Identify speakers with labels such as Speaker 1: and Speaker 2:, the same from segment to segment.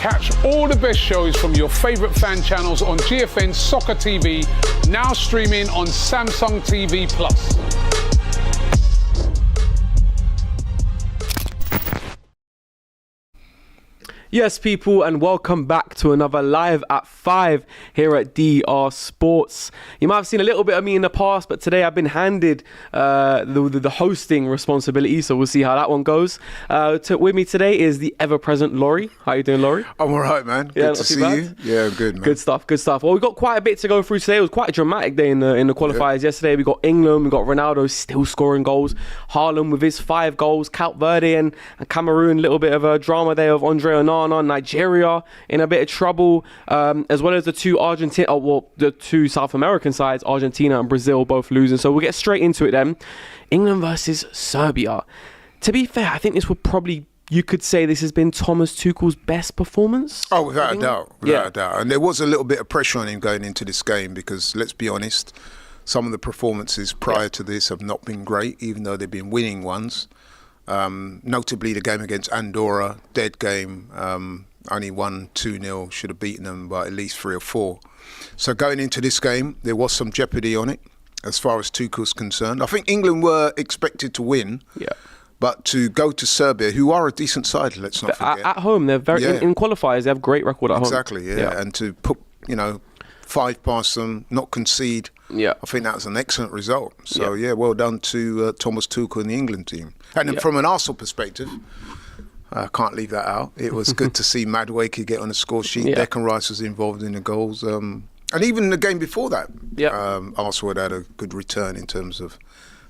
Speaker 1: Catch all the best shows from your favourite fan channels on GFN Soccer TV, now streaming on Samsung TV Plus.
Speaker 2: Yes, people, and welcome back to another Live at 5 here at DR Sports. You might have seen a little bit of me in the past, but today I've been handed the hosting responsibility, so we'll see how that one goes. With me today is the ever-present Laurie. How you doing, Laurie?
Speaker 3: I'm all right, man. Good to see you. Yeah, good, man.
Speaker 2: Good stuff, good stuff. Well, we've got quite a bit to go through today. It was quite a dramatic day in the qualifiers yesterday. We got England, we got Ronaldo still scoring goals. Haaland with his 5 goals. Verde and Cameroon, a little bit of a drama there of Andre Onana. Nigeria in a bit of trouble, as well as the two South American sides, Argentina and Brazil, both losing. So we'll get straight into it then. England versus Serbia. To be fair, I think this would probably, you could say this has been Thomas Tuchel's best performance.
Speaker 3: Oh, without a doubt. Without a doubt. And there was a little bit of pressure on him going into this game because, let's be honest, some of the performances prior to this have not been great, even though they've been winning ones. Notably the game against Andorra, dead game, only won 2-0, should have beaten them by at least 3 or 4. So going into this game, there was some jeopardy on it as far as Tuchel's concerned. I think England were expected to win, but to go to Serbia, who are a decent side, let's not forget.
Speaker 2: At home, they're very, in qualifiers, they have great record at home.
Speaker 3: Exactly, and to put, 5 past them, not concede, I think that was an excellent result. So, well done to Thomas Tuchel and the England team. And then from an Arsenal perspective, I can't leave that out. It was good to see Madueke get on the score sheet. Declan Rice was involved in the goals. And even the game before that, Arsenal had a good return in terms of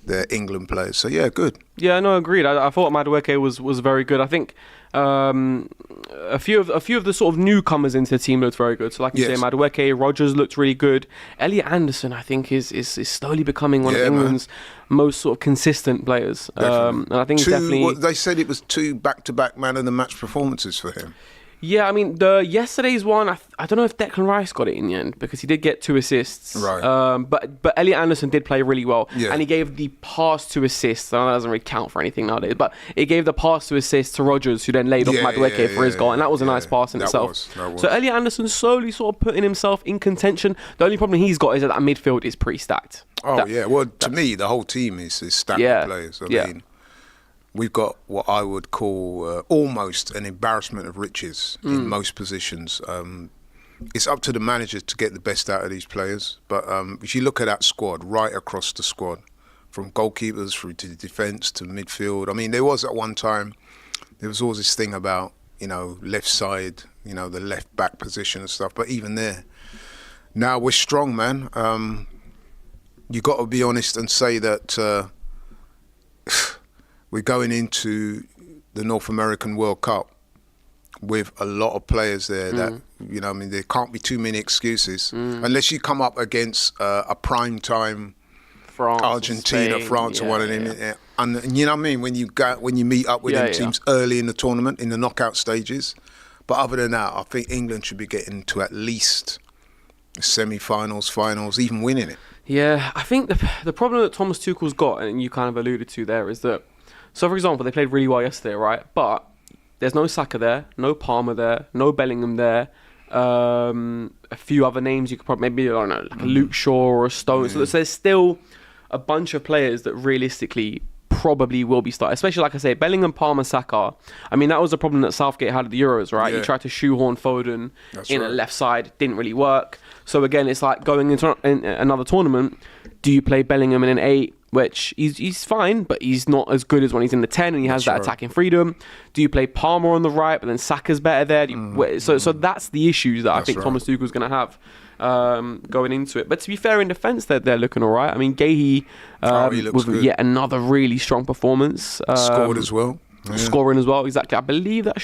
Speaker 3: their England players. So, good. Yeah,
Speaker 2: no, agreed. I thought Madueke was very good. I think a few of the sort of newcomers into the team looked very good. So like you say, Madueke, Rodgers looked really good. Elliot Anderson, I think, is slowly becoming one of England's most sort of consistent players. And I think
Speaker 3: they said it was 2 back-to-back man of the match performances for him.
Speaker 2: Yeah, I mean, the yesterday's one, I don't know if Declan Rice got it in the end because he did get 2 assists.
Speaker 3: Right.
Speaker 2: But Elliot Anderson did play really well. Yeah. And he gave the pass to assist. I know that doesn't really count for anything nowadays, but it gave the pass to assist to Rodgers, who then laid off Madueke for his goal. And that was a nice pass in itself.
Speaker 3: That was.
Speaker 2: So Elliot Anderson slowly sort of putting himself in contention. The only problem he's got is that midfield is pretty stacked.
Speaker 3: Well, to me, the whole team is stacked with players. I mean, we've got what I would call almost an embarrassment of riches in most positions. It's up to the manager to get the best out of these players. But if you look at that squad, right across the squad, from goalkeepers through to defence to midfield. I mean, there was at one time, there was always this thing about, left side, the left back position and stuff. But even there, now we're strong, man. You got to be honest and say that we're going into the North American World Cup with a lot of players there that, there can't be too many excuses unless you come up against a prime time France, Argentina, Spain, France, or one of them. And you know what I mean? When you meet up with them teams early in the tournament, in the knockout stages. But other than that, I think England should be getting to at least semi-finals, finals, even winning it.
Speaker 2: Yeah, I think the problem that Thomas Tuchel's got, and you kind of alluded to there, is that, so for example, they played really well yesterday, right? But there's no Saka there, no Palmer there, no Bellingham there, a few other names you could probably, maybe, I don't know, like a Luke Shaw or a Stone. So there's still a bunch of players that realistically probably will be started, especially, like I say, Bellingham, Palmer, Saka. I mean, that was a problem that Southgate had at the Euros, right? He tried to shoehorn Foden a left side, didn't really work. So again, it's like going into another tournament, do you play Bellingham in an 8, which he's fine, but he's not as good as when he's in the 10 and he has that attacking freedom? Do you play Palmer on the right, but then Saka's better there? So that's the issues that I think Thomas Tuchel's going to have going into it. But to be fair, in defence, they're looking all right. I mean, Gahey with yet another really strong performance.
Speaker 3: Scored as well.
Speaker 2: Scoring as well, exactly. I believe that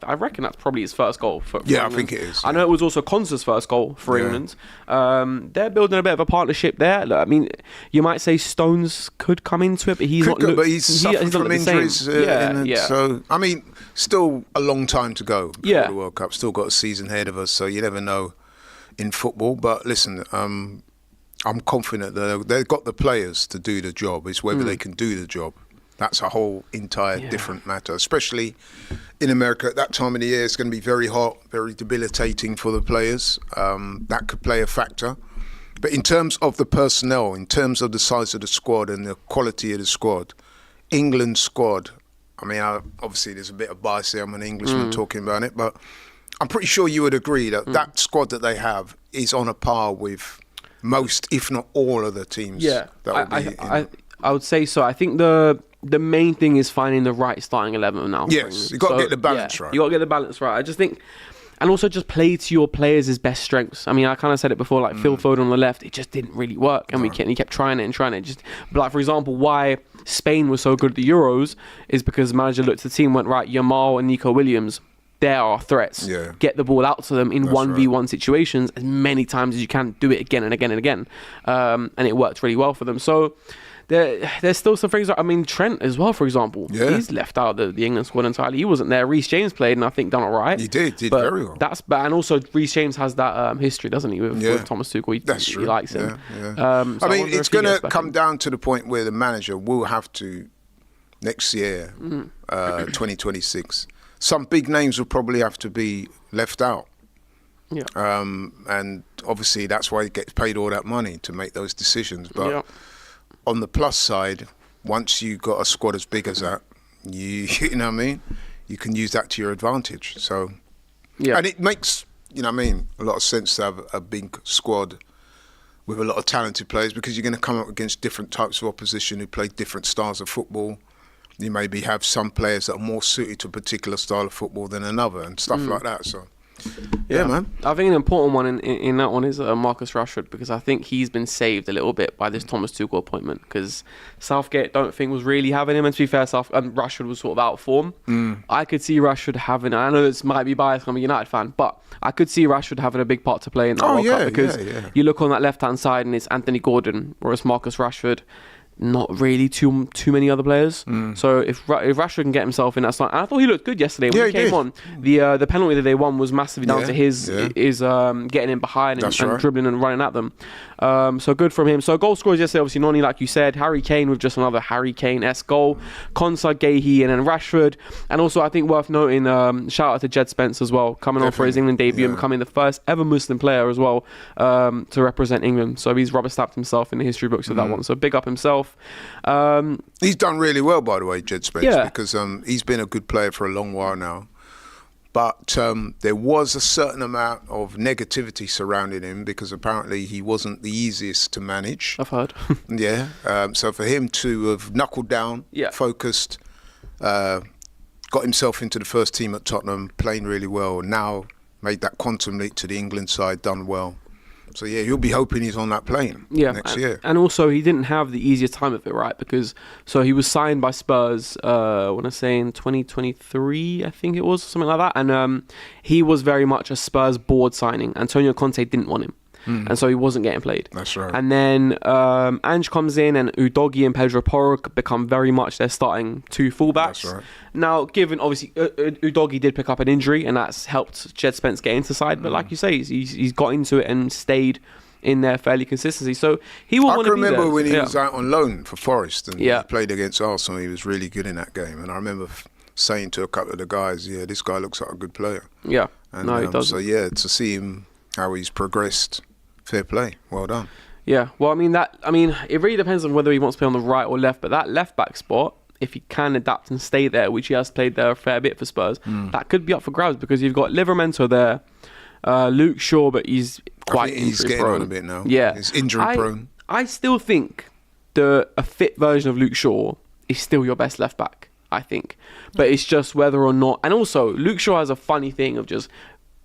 Speaker 2: I reckon that's probably his first goal for England.
Speaker 3: I think it is.
Speaker 2: I know it was also Konsa's first goal for England. They're building a bit of a partnership there. Look, I mean, you might say Stones could come into it, but he's
Speaker 3: suffered from injuries. So, I mean, still a long time to go before the World Cup. Still got a season ahead of us, so you never know in football. But listen, I'm confident that they've got the players to do the job. It's whether they can do the job. that's a whole entire different matter. Especially in America at that time of the year, it's going to be very hot, very debilitating for the players. That could play a factor. But in terms of the personnel, in terms of the size of the squad and the quality of the squad, England's squad, I mean, obviously there's a bit of bias here. I'm an Englishman talking about it, but I'm pretty sure you would agree that that squad that they have is on a par with most, if not all, of the teams.
Speaker 2: Yeah, I would say so. I think the main thing is finding the right starting 11 now.
Speaker 3: Yes, you've got to get the balance right.
Speaker 2: You got to get the balance right. I just think, and also just play to your players' best strengths. I mean, I kind of said it before, like Phil Foden on the left, it just didn't really work, and he kept trying it and trying it. But like, for example, why Spain was so good at the Euros is because the manager looked at the team and went, right, Yamal and Nico Williams, there are threats.
Speaker 3: Yeah.
Speaker 2: Get the ball out to them in 1v1 situations as many times as you can. Do it again and again and again. And it worked really well for them. So there's still some things. I mean, Trent as well, for example. Yeah. He's left out the England squad entirely. He wasn't there. Reece James played and I think done all right.
Speaker 3: He did very well.
Speaker 2: And also Reece James has that history, doesn't he, with Thomas Tuchel.
Speaker 3: That's true.
Speaker 2: He likes him.
Speaker 3: Yeah. I mean, it's going to come down to the point where the manager will have to, next year, 2026, some big names will probably have to be left out.
Speaker 2: Yeah.
Speaker 3: And obviously that's why he gets paid all that money to make those decisions. But on the plus side, once you've got a squad as big as that, you know what I mean? You can use that to your advantage. So, and it makes, you know what I mean, a lot of sense to have a big squad with a lot of talented players because you're going to come up against different types of opposition who play different styles of football. You maybe have some players that are more suited to a particular style of football than another and stuff like that. So, yeah, man.
Speaker 2: I think an important one in that one is Marcus Rashford, because I think he's been saved a little bit by this Thomas Tuchel appointment, because Southgate don't think was really having him, and to be fair, Rashford was sort of out of form. I could see Rashford having, I know this might be biased, I'm a United fan, but I could see Rashford having a big part to play in that World Cup, because you look on that left-hand side and it's Anthony Gordon, whereas Marcus Rashford, not really too many other players. So if Rashford can get himself in that start, and I thought he looked good yesterday when he came on. The penalty that they won was massively down to his getting in behind and dribbling and running at them. So good from him. So goal scorers yesterday, obviously Noni, like you said, Harry Kane with just another Harry Kane-esque goal, Konsa, Guehi, and then Rashford. And also I think worth noting, shout out to Jed Spence as well, coming on for his England debut and becoming the first ever Muslim player as well to represent England. So he's rubber stamped himself in the history books of that one. So big up himself.
Speaker 3: He's done really well, by the way, Jed Spence, because he's been a good player for a long while now. But there was a certain amount of negativity surrounding him because apparently he wasn't the easiest to manage.
Speaker 2: I've heard.
Speaker 3: So for him to have knuckled down, focused, got himself into the first team at Tottenham, playing really well, now made that quantum leap to the England side, done well. So you'll be hoping he's on that plane next year. And
Speaker 2: also he didn't have the easiest time of it, right? Because he was signed by Spurs, I want to say in 2023, I think it was, something like that. And he was very much a Spurs board signing. Antonio Conte didn't want him. And so he wasn't getting played.
Speaker 3: That's right.
Speaker 2: And then Ange comes in and Udogie and Pedro Porro become very much their starting two fullbacks.
Speaker 3: That's right.
Speaker 2: Now, given obviously Udogie did pick up an injury and that's helped Jed Spence get into side, but like you say, he's got into it and stayed in there fairly consistently. So he will want to be there.
Speaker 3: I can remember when he was out on loan for Forest and he played against Arsenal. He was really good in that game. And I remember saying to a couple of the guys, this guy looks like a good player.
Speaker 2: Yeah.
Speaker 3: And,
Speaker 2: he does.
Speaker 3: So to see him, how he's progressed, fair play. Well done.
Speaker 2: Yeah. Well, it really depends on whether he wants to play on the right or left. But that left back spot, if he can adapt and stay there, which he has played there a fair bit for Spurs, that could be up for grabs because you've got Livramento there, Luke Shaw, but he's quite
Speaker 3: he's getting on a bit now.
Speaker 2: Yeah.
Speaker 3: He's injury prone.
Speaker 2: I still think a fit version of Luke Shaw is still your best left back, I think. But it's just whether or not... And also, Luke Shaw has a funny thing of just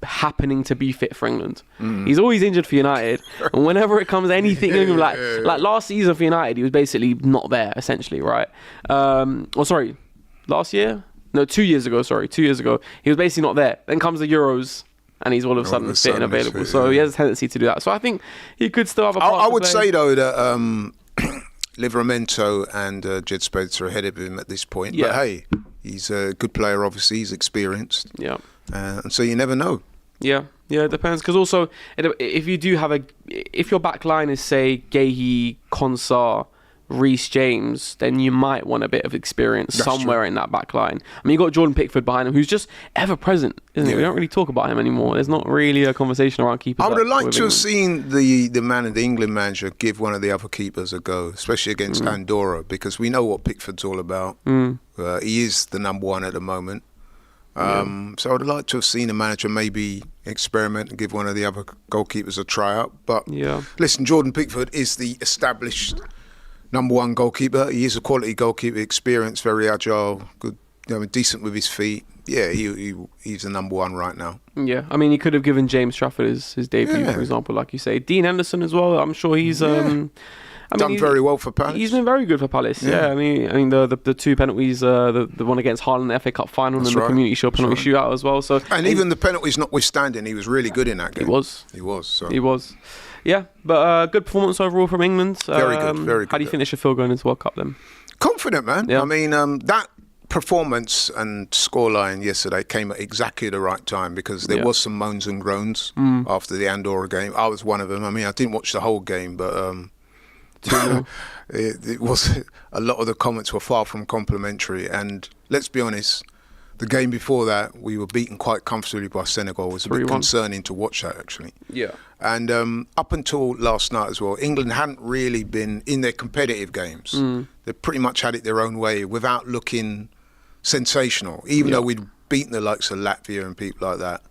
Speaker 2: happening to be fit for England. He's always injured for United, and whenever it comes to anything, like last season for United, he was basically not there, essentially, right? Last year? No, 2 years ago, 2 years ago. He was basically not there. Then comes the Euros, and he's all of a sudden fit and available. So he has a tendency to do that. So I think he could still have a part
Speaker 3: I would
Speaker 2: to play.
Speaker 3: say, though, that Livramento and Jed Spence are ahead of him at this point.
Speaker 2: Yeah.
Speaker 3: But hey, he's a good player, obviously. He's experienced.
Speaker 2: Yeah.
Speaker 3: And so you never know.
Speaker 2: Yeah, it depends. Because also, if you do have if your back line is, say, Guehi, Konsa, Reece James, then you might want a bit of experience somewhere in that back line. I mean, you got Jordan Pickford behind him, who's just ever present, isn't it? We don't really talk about him anymore. There's not really a conversation around keepers.
Speaker 3: I would have liked to have seen the England manager give one of the other keepers a go, especially against Andorra, because we know what Pickford's all about. He is the number one at the moment. So I'd like to have seen a manager maybe experiment and give one of the other goalkeepers a try out. But listen, Jordan Pickford is the established number one goalkeeper. He is a quality goalkeeper, experienced, very agile, good, decent with his feet. Yeah, he's the number one right now. Yeah,
Speaker 2: I mean, he could have given James Trafford his debut, for example, like you say. Dean Henderson as well. I'm sure he's done
Speaker 3: very well for Palace.
Speaker 2: He's been very good for Palace. Yeah, I mean the two penalties, the one against Haaland in the FA Cup final, and the Community Shield penalty shootout as well. So
Speaker 3: even the penalties notwithstanding, he was really good in that game.
Speaker 2: He was. Yeah, but good performance overall from England.
Speaker 3: Very good.
Speaker 2: How do you think they should feel going into World Cup then?
Speaker 3: Confident, man. Yeah. I mean, that performance and scoreline yesterday came at exactly the right time, because there was some moans and groans after the Andorra game. I was one of them. I mean, I didn't watch the whole game, but it was a lot of the comments were far from complimentary. And let's be honest, the game before that, we were beaten quite comfortably by Senegal. It was a bit concerning to watch that, actually. Yeah. And up until last night as well, England hadn't really been in their competitive games. They pretty much had it their own way without looking sensational, even though we'd beaten the likes of Latvia and people like that,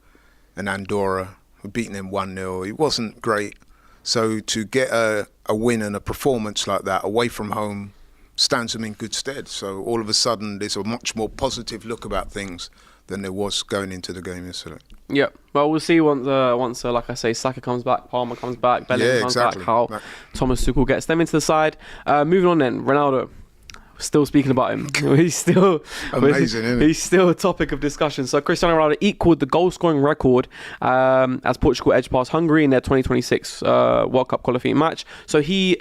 Speaker 3: and Andorra. We'd beaten them 1-0. It wasn't great. So to get a win and a performance like that away from home stands them in good stead. So all of a sudden, there's a much more positive look about things than there was going into the game yesterday. Yeah,
Speaker 2: well, we'll see once like I say, Saka comes back, Palmer comes back, Bellingham comes back, how Thomas Tuchel gets them into the side. Moving on then, Ronaldo. Still speaking about him. He's still amazing, isn't he? He's still a topic of discussion. So Cristiano Ronaldo equaled the goal scoring record as Portugal edged past Hungary in their 2026 World Cup qualifying match. So he's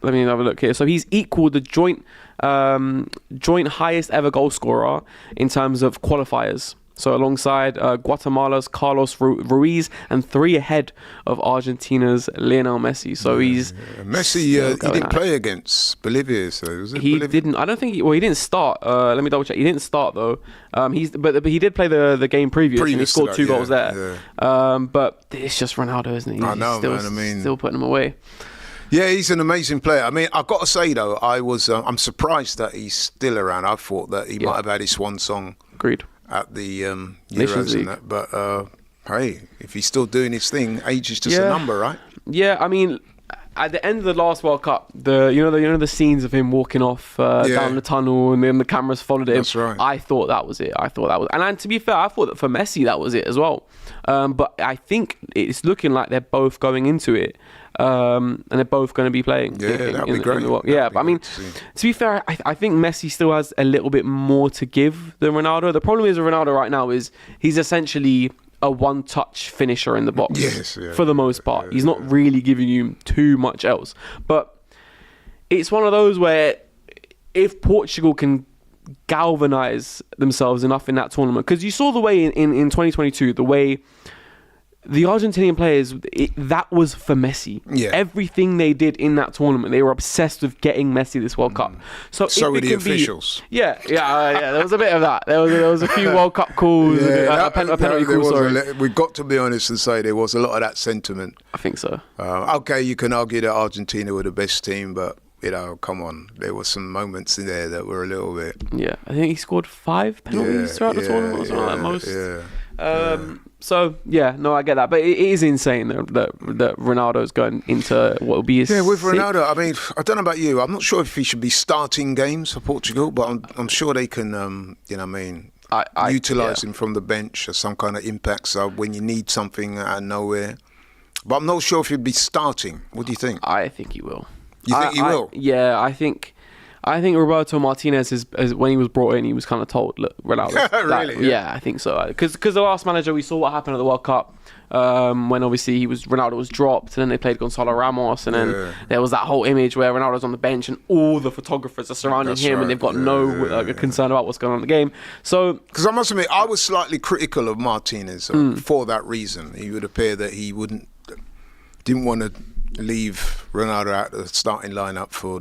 Speaker 2: let me have a look here. So he's equaled the joint highest ever goal scorer in terms of qualifiers. So alongside Guatemala's Carlos Ruiz, and 3 ahead of Argentina's Lionel Messi. So he's
Speaker 3: Messi. He didn't play against Bolivia, so was it
Speaker 2: he
Speaker 3: Bolivia?
Speaker 2: Didn't. I don't think. He didn't start. Let me double check. He didn't start though. But he did play the game previous and he scored 2 goals there. Yeah. But it's just Ronaldo, isn't it?
Speaker 3: I know, man. I mean,
Speaker 2: still putting him away.
Speaker 3: Yeah, he's an amazing player. I mean, I've got to say though, I'm surprised that he's still around. I thought that he might have had his swan song.
Speaker 2: Agreed.
Speaker 3: At the Euros and that, but hey, if he's still doing his thing, age is just a number, right?
Speaker 2: Yeah, I mean, at the end of the last World Cup, the scenes of him walking off down the tunnel, and then the cameras followed him. That's right. I thought that was it. And to be fair, I thought that for Messi that was it as well. But I think it's looking like they're both going into it. And they're both going to be playing.
Speaker 3: Yeah, that'd be great.
Speaker 2: But I mean, to be fair, I think Messi still has a little bit more to give than Ronaldo. The problem is with Ronaldo right now is he's essentially a one-touch finisher in the box for the most part. He's not really giving you too much else. But it's one of those where if Portugal can galvanise themselves enough in that tournament, because you saw the way in 2022, the way the Argentinian players, that was for Messi. Yeah. Everything they did in that tournament, they were obsessed with getting Messi this World Cup.
Speaker 3: So were the officials.
Speaker 2: There was a bit of that. There was a few World Cup calls, a penalty call. Sorry,
Speaker 3: we've got to be honest and say there was a lot of that sentiment.
Speaker 2: I think so.
Speaker 3: Okay, you can argue that Argentina were the best team, but come on, there were some moments in there that were a little bit.
Speaker 2: Yeah, I think he scored 5 penalties throughout the tournament, or something like most. So I get that, but it is insane that Ronaldo's going into what will be his.
Speaker 3: Yeah, with Ronaldo, I mean, I don't know about you. I'm not sure if he should be starting games for Portugal, but I'm sure they can. Utilise him from the bench as some kind of impact sub when you need something out of nowhere. But I'm not sure if he'd be starting. What do you think?
Speaker 2: I think he will.
Speaker 3: You think he will?
Speaker 2: Yeah, I think Roberto Martinez is when he was brought in, he was kind of told, look, Ronaldo.
Speaker 3: Really?
Speaker 2: Yeah, I think so. Because the last manager, we saw what happened at the World Cup when obviously Ronaldo was dropped, and then they played Gonzalo Ramos, and then there was that whole image where Ronaldo's on the bench and all the photographers are surrounding him, and they've got no concern about what's going on in the game. So,
Speaker 3: because I must admit, I was slightly critical of Martinez for that reason. He would appear that he didn't want to leave Ronaldo out of the starting lineup for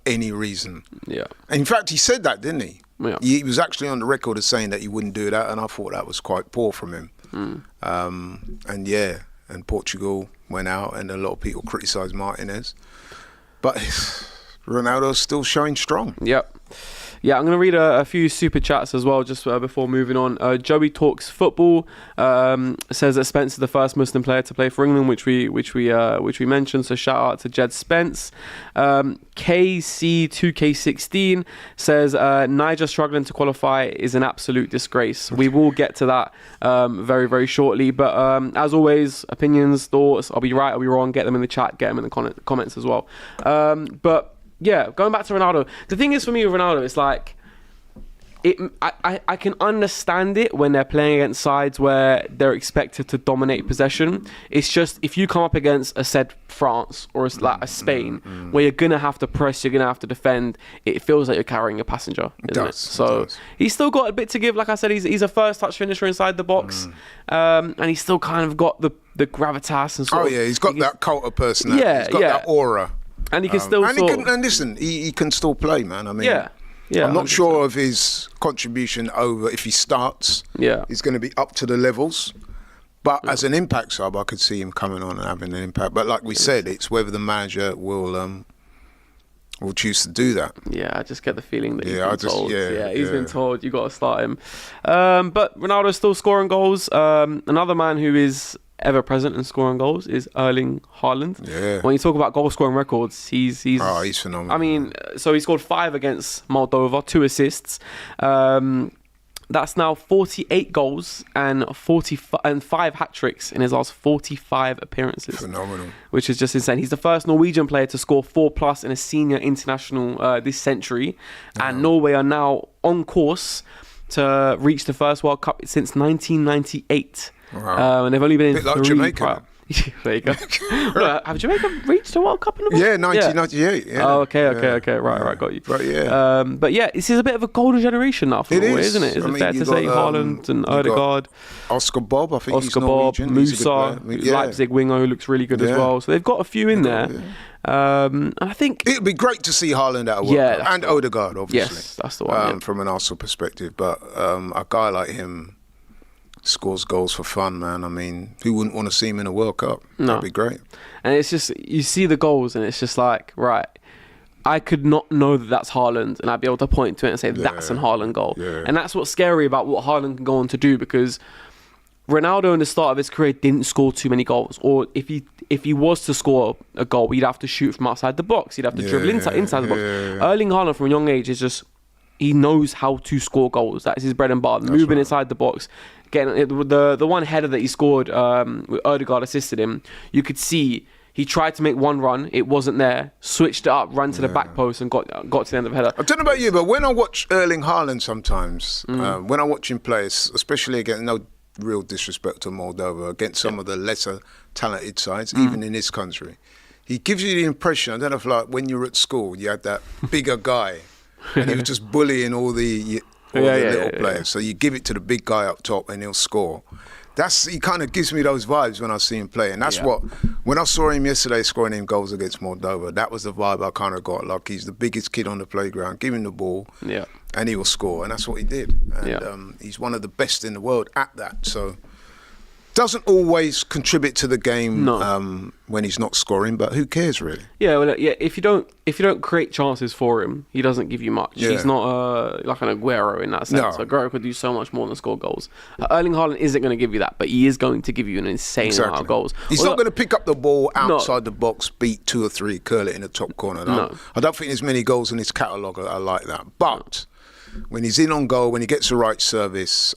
Speaker 3: any reason.
Speaker 2: Yeah.
Speaker 3: In fact, he said that, didn't he?
Speaker 2: Yeah.
Speaker 3: He was actually on the record as saying that he wouldn't do that, and I thought that was quite poor from him. And Portugal went out, and a lot of people criticised Martinez, but Ronaldo's still showing strong.
Speaker 2: Yep. Yeah, I'm going to read a few super chats as well, just before moving on. Joey Talks Football says that Spence is the first Muslim player to play for England, which we mentioned. So shout out to Jed Spence. KC2K16 says Niger struggling to qualify is an absolute disgrace. We will get to that very, very shortly. But as always, opinions, thoughts. I'll be right, I'll be wrong. Get them in the chat. Get them in the comments as well. But yeah, going back to Ronaldo. The thing is for me with Ronaldo, it's like I can understand it when they're playing against sides where they're expected to dominate possession. It's just if you come up against a said France or a Spain where you're gonna have to press, you're gonna have to defend, it feels like you're carrying a passenger, isn't it? So he's still got a bit to give. Like I said, he's a first touch finisher inside the box, and he's still kind of got the gravitas and sort of,
Speaker 3: he's got that cult of personality.
Speaker 2: Yeah,
Speaker 3: he's got that aura.
Speaker 2: And he can still
Speaker 3: listen, he can still play, man. I mean, I'm not 100%. Sure of his contribution over if he starts. Yeah, he's going to be up to the levels. But as an impact sub, I could see him coming on and having an impact. But like we said, it's whether the manager will choose to do that.
Speaker 2: Yeah, I just get the feeling that he's been told. He's been told you got to start him. But Ronaldo's still scoring goals. Another man who is ever present in scoring goals is Erling Haaland. Yeah. When you talk about goal scoring records, he's
Speaker 3: phenomenal.
Speaker 2: I mean, so he scored 5 against Moldova, 2 assists. That's now 48 goals and 5 hat-tricks in his last 45 appearances.
Speaker 3: Phenomenal.
Speaker 2: Which is just insane. He's the first Norwegian player to score 4+ in a senior international this century. And Norway are now on course to reach the first World Cup since 1998. Wow. And they've only been in 3
Speaker 3: like Jamaica.
Speaker 2: There you go. Well, have Jamaica reached a World Cup in the world?
Speaker 3: Yeah, 1998. Yeah.
Speaker 2: Oh, okay. Right, got you.
Speaker 3: Right, yeah.
Speaker 2: But yeah, this is a bit of a golden generation now for Norway, isn't it? Is it fair to say Haaland and Ødegaard?
Speaker 3: Oscar Bob, I think
Speaker 2: Oscar Bob, Musa, Leipzig winger who looks really good as well. So they've got a few in there. And I think
Speaker 3: it'd be great to see Haaland at a World Cup. And Ødegaard, obviously.
Speaker 2: Yes, that's the one.
Speaker 3: From an Arsenal perspective. But a guy like him scores goals for fun, man. I mean, who wouldn't want to see him in a World Cup? No. That'd be great.
Speaker 2: And it's just, you see the goals and it's just like, right, I could not know that that's Haaland and I'd be able to point to it and say that's an Haaland goal. Yeah. And that's what's scary about what Haaland can go on to do, because Ronaldo in the start of his career didn't score too many goals, or if he was to score a goal, he'd have to shoot from outside the box. He'd have to dribble inside the box. Erling Haaland from a young age is just, he knows how to score goals. That's his bread and butter. Moving inside the box. Getting the one header that he scored, with Ødegaard assisted him. You could see he tried to make one run, it wasn't there. Switched it up, ran to the back post, and got to the end of the header.
Speaker 3: I don't know about you, but when I watch Erling Haaland sometimes, when I watch him play, especially against, no real disrespect to Moldova, against some of the lesser talented sides, even in this country, he gives you the impression. I don't know if like when you were at school, you had that bigger guy, and he was just bullying all the little players. So you give it to the big guy up top and he'll score. He kind of gives me those vibes when I see him play. And that's what, when I saw him yesterday scoring him goals against Moldova, that was the vibe I kind of got. Like, he's the biggest kid on the playground, give him the ball and he will score. And that's what he did. And he's one of the best in the world at that. So doesn't always contribute to the game when he's not scoring, but who cares really?
Speaker 2: Yeah, well, if you don't create chances for him, he doesn't give you much. He's not like an Aguero in that sense. No. Aguero could do so much more than score goals. Erling Haaland isn't going to give you that, but he is going to give you an insane amount of goals.
Speaker 3: He's not going to pick up the ball outside the box, beat 2 or 3, curl it in the top corner. No. I don't think there's many goals in his catalogue that are like that. But when he's in on goal, when he gets the right service,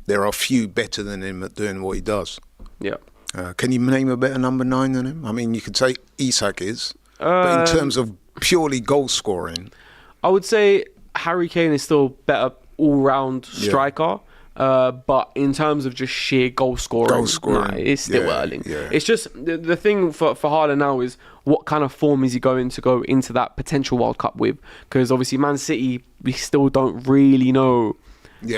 Speaker 3: there are few better than him at doing what he does. Yeah. Can you name a better number 9 than him? I mean, you could say Isak is, but in terms of purely goal scoring,
Speaker 2: I would say Harry Kane is still better all-round striker. But in terms of just sheer goal scoring, it's still Erling. Yeah. It's just the thing for Haaland now is what kind of form is he going to go into that potential World Cup with? Because obviously Man City, we still don't really know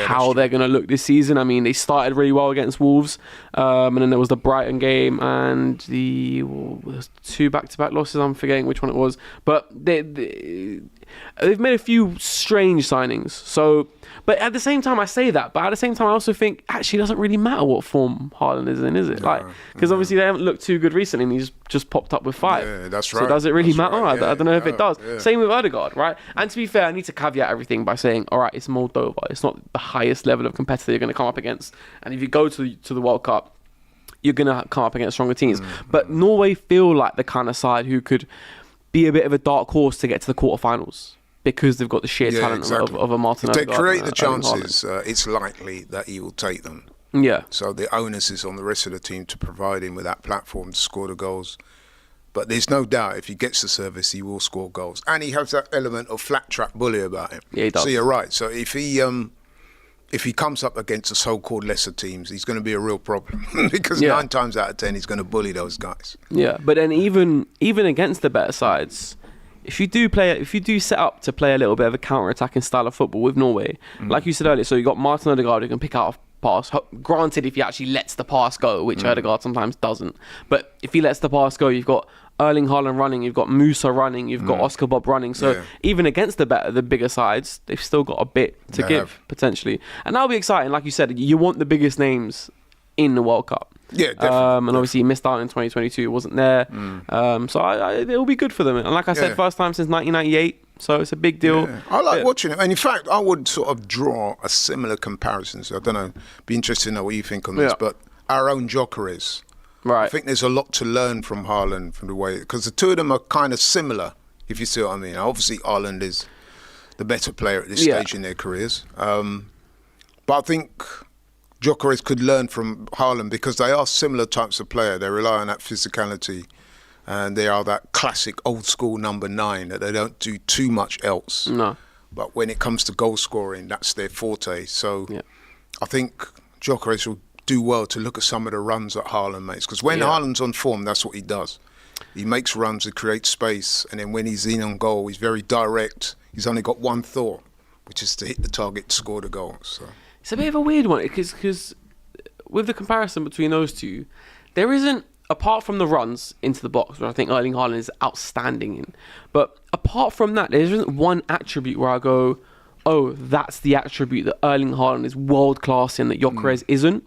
Speaker 2: how they're going to look this season. I mean, they started really well against Wolves, and then there was the Brighton game and there's 2 back-to-back losses. I'm forgetting which one it was, but they've made a few strange signings. So, but at the same time, I say that, but at the same time, I also think actually it doesn't really matter what form Haaland is in, is it? Because obviously they haven't looked too good recently, and he's just popped up with 5.
Speaker 3: Yeah, that's right.
Speaker 2: So does it really matter?
Speaker 3: Right.
Speaker 2: I don't know if it does.
Speaker 3: Yeah.
Speaker 2: Same with Odegaard, right? And to be fair, I need to caveat everything by saying, all right, it's Moldova. It's not the highest level of competitor you're going to come up against. And if you go to the World Cup, you're going to come up against stronger teams. But Norway feel like the kind of side who could be a bit of a dark horse to get to the quarterfinals, because they've got the sheer talent of a Martin Odegaard.
Speaker 3: If they create the chances, it's likely that he will take them.
Speaker 2: Yeah.
Speaker 3: So the onus is on the rest of the team to provide him with that platform to score the goals. But there's no doubt if he gets the service, he will score goals. And he has that element of flat track bully about him.
Speaker 2: Yeah, he does.
Speaker 3: So you're right. So if he comes up against the so-called lesser teams, he's going to be a real problem. Because 9 times out of 10, he's going to bully those guys.
Speaker 2: Yeah, but then even against the better sides, if you do set up to play a little bit of a counter-attacking style of football with Norway, like you said earlier, so you got Martin Odegaard who can pick out a pass. Granted, if he actually lets the pass go, which Odegaard sometimes doesn't, but if he lets the pass go, you've got Erling Haaland running, you've got Musa running, you've got Oscar Bob running. So even against the bigger sides, they've still got a bit to give potentially, and that'll be exciting. Like you said, you want the biggest names in the World Cup.
Speaker 3: Yeah, definitely.
Speaker 2: And obviously he missed out in 2022, wasn't there. So it'll be good for them. And like I said, first time since 1998, so it's a big deal.
Speaker 3: Yeah. I like watching it. And in fact, I would sort of draw a similar comparison. So I don't know, be interested to know what you think on this, but our own Gyökeres.
Speaker 2: Right.
Speaker 3: I think there's a lot to learn from Haaland, from the way, because the two of them are kind of similar, if you see what I mean. Obviously, Haaland is the better player at this stage in their careers. But I think Gyökeres could learn from Haaland because they are similar types of player. They rely on that physicality, and they are that classic old school number 9 that they don't do too much else.
Speaker 2: No.
Speaker 3: But when it comes to goal scoring, that's their forte. So I think Gyökeres will do well to look at some of the runs that Haaland makes, because when Haaland's on form, that's what he does. He makes runs to create space, and then when he's in on goal, he's very direct. He's only got one thought, which is to hit the target to score the goal. So
Speaker 2: it's a bit of a weird one because with the comparison between those two, there isn't, apart from the runs into the box, where I think Erling Haaland is outstanding in, but apart from that, there isn't one attribute where I go, oh, that's the attribute that Erling Haaland is world class in that Gyökeres isn't.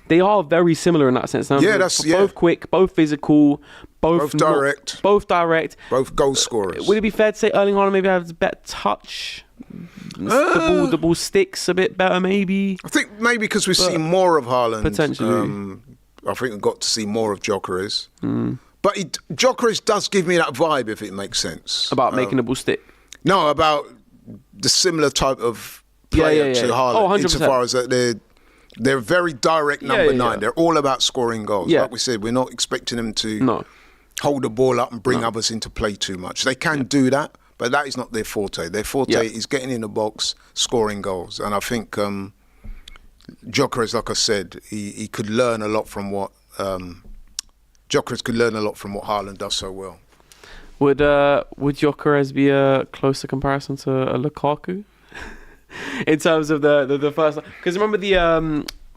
Speaker 2: They are very similar in that sense. Both quick, both physical, both direct, both
Speaker 3: goal scorers.
Speaker 2: Would it be fair to say Erling Haaland maybe has a better touch? The ball sticks a bit better, maybe.
Speaker 3: I think maybe because we've seen more of Haaland.
Speaker 2: Potentially.
Speaker 3: I think we've got to see more of Gyökeres. But Gyökeres does give me that vibe, if it makes sense.
Speaker 2: About making the ball stick?
Speaker 3: No, about the similar type of player to Haaland.
Speaker 2: Oh, 100%.
Speaker 3: Insofar as that they're very direct number 9. They're all about scoring goals. Like we said, we're not expecting them to hold the ball up and bring others into play too much. They can do that, but that is not their forte. Their forte is getting in the box, scoring goals. And I think Gyökeres, like I said, he could learn a lot from what Gyökeres could learn a lot from what Haaland does so well.
Speaker 2: Would Gyökeres be a closer comparison to a Lukaku in terms of the first? Because remember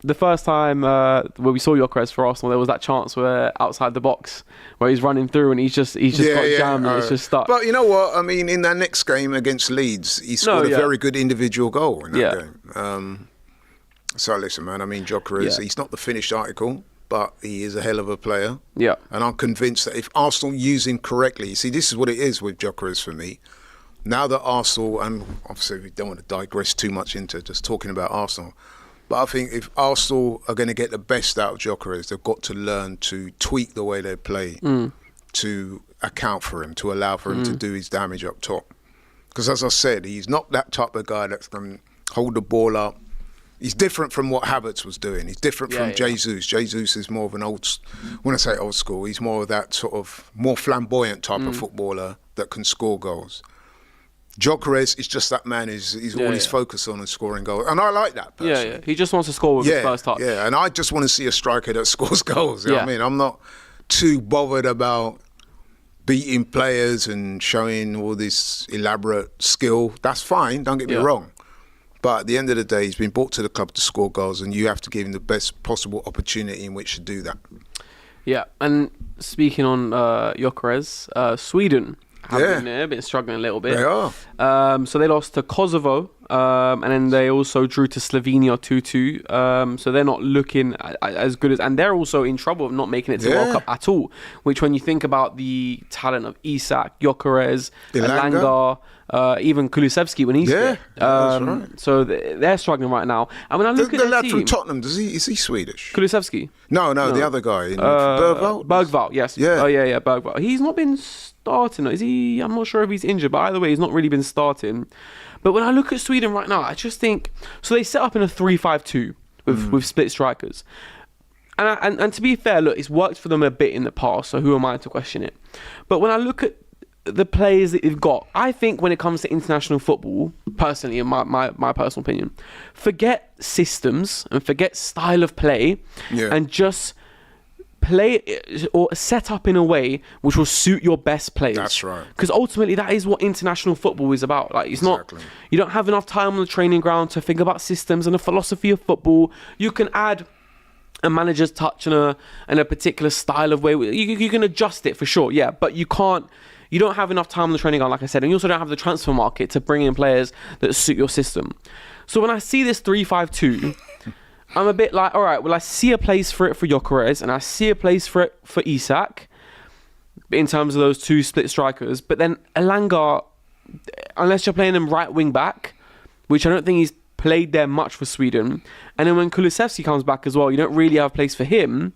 Speaker 2: the first time where we saw Gyökeres for Arsenal, there was that chance where outside the box where he's running through and he's just got jammed and it's just stuck.
Speaker 3: But you know what? I mean, in that next game against Leeds, he scored a very good individual goal in that game. So listen, man. I mean, Gyökeres, he's not the finished article, but he is a hell of a player. Yeah. And I'm convinced that if Arsenal use him correctly, see, this is what it is with Gyökeres for me. Now that Arsenal, and obviously we don't want to digress too much into just talking about Arsenal, but I think if Arsenal are going to get the best out of Gyökeres, they've got to learn to tweak the way they play to account for him, to allow for him to do his damage up top. Because as I said, he's not that type of guy that's going to hold the ball up. He's different from what Havertz was doing. He's different from Jesus. Jesus is more of an when I say old school, he's more of that sort of more flamboyant type of footballer that can score goals. Gyökeres is just that man he's all he's focused on is scoring goals. And I like that personally.
Speaker 2: Yeah. He just wants to score with his first touch.
Speaker 3: Yeah, and I just want to see a striker that scores goals. You know what I mean? I'm not too bothered about beating players and showing all this elaborate skill. That's fine, don't get me wrong. But at the end of the day, he's been brought to the club to score goals, and you have to give him the best possible opportunity in which to do that.
Speaker 2: Yeah, and speaking on Gyökeres, Sweden have been struggling a little bit.
Speaker 3: They are.
Speaker 2: So they lost to Kosovo, and then they also drew to Slovenia 2-2. So they're not looking as good as... And they're also in trouble of not making it to World Cup at all. Which, when you think about the talent of Isak, Gyökeres, Elanga, even Kulusevski when he's fit.
Speaker 3: That's right.
Speaker 2: So they're struggling right now. And when I look at
Speaker 3: the lad
Speaker 2: team,
Speaker 3: from Tottenham, is he Swedish?
Speaker 2: Kulusevski?
Speaker 3: No, the other guy. Bergvall,
Speaker 2: yes.
Speaker 3: Yeah.
Speaker 2: Oh, yeah, Bergvall. He's not been starting. Is he? I'm not sure if he's injured, but either way, he's not really been starting. But when I look at Sweden right now, I just think... So they set up in a 3-5-2 with split strikers. And to be fair, look, it's worked for them a bit in the past, so who am I to question it? But when I look at the players that they've got, I think when it comes to international football, personally, in my personal opinion, forget systems and forget style of play and just play or set up in a way which will suit your best players.
Speaker 3: That's right.
Speaker 2: Because ultimately that is what international football is about. Like, it's not, you don't have enough time on the training ground to think about systems and a philosophy of football. You can add a manager's touch and a particular style of way. You can adjust it for sure, yeah, but you don't have enough time on the training ground, like I said, and you also don't have the transfer market to bring in players that suit your system. So when I see this 3-5-2, I'm a bit like, all right, well, I see a place for it for Gyökeres, and I see a place for it for Isak, in terms of those two split strikers. But then Elanga, unless you're playing him right wing back, which I don't think he's played there much for Sweden, and then when Kulusevski comes back as well, you don't really have a place for him.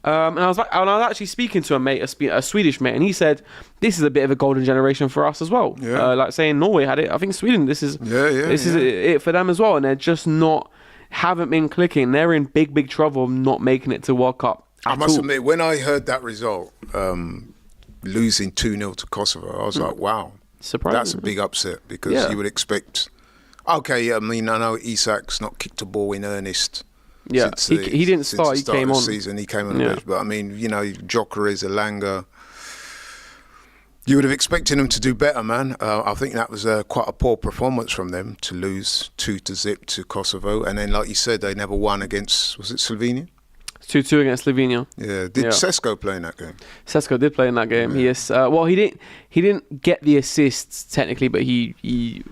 Speaker 2: And I was actually speaking to a Swedish mate, and he said this is a bit of a golden generation for us as well. Yeah. Like saying Norway had it, I think Sweden, this is it for them as well, and they're just haven't been clicking. They're in big trouble of not making it to World Cup.
Speaker 3: I must admit, when I heard that result, losing 2-0 to Kosovo, I was like, wow,
Speaker 2: surprising.
Speaker 3: That's a big upset, because you would expect. Okay, I mean, I know Isak's not kicked a ball in earnest.
Speaker 2: Yeah, he didn't start. He came on.
Speaker 3: He came on the bench, but I mean, you know, Gyökeres, Elanga. You would have expected them to do better, man. I think that was quite a poor performance from them to lose 2-0 to Kosovo, and then, like you said, they never won against. Was it Slovenia?
Speaker 2: 2-2 against Slovenia.
Speaker 3: Yeah. Did Sesko play in that game?
Speaker 2: Sesko did play in that game.
Speaker 3: Yeah.
Speaker 2: Yes. Well, he didn't get the assists technically, but he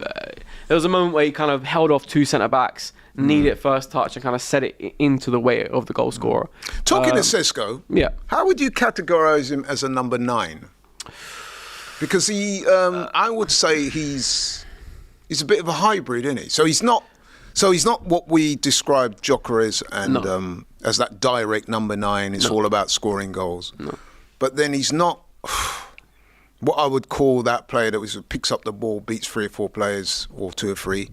Speaker 2: there was a moment where he kind of held off two centre backs, needed first touch, and kind of set it into the way of the goal scorer.
Speaker 3: Talking to Sesko, how would you categorise him as a number 9? Because I would say he's a bit of a hybrid, isn't he? So he's not what we described Gyökeres and as that direct number 9. It's all about scoring goals. No. But then he's not what I would call that player that picks up the ball, beats 3 or 4 players, or 2 or 3,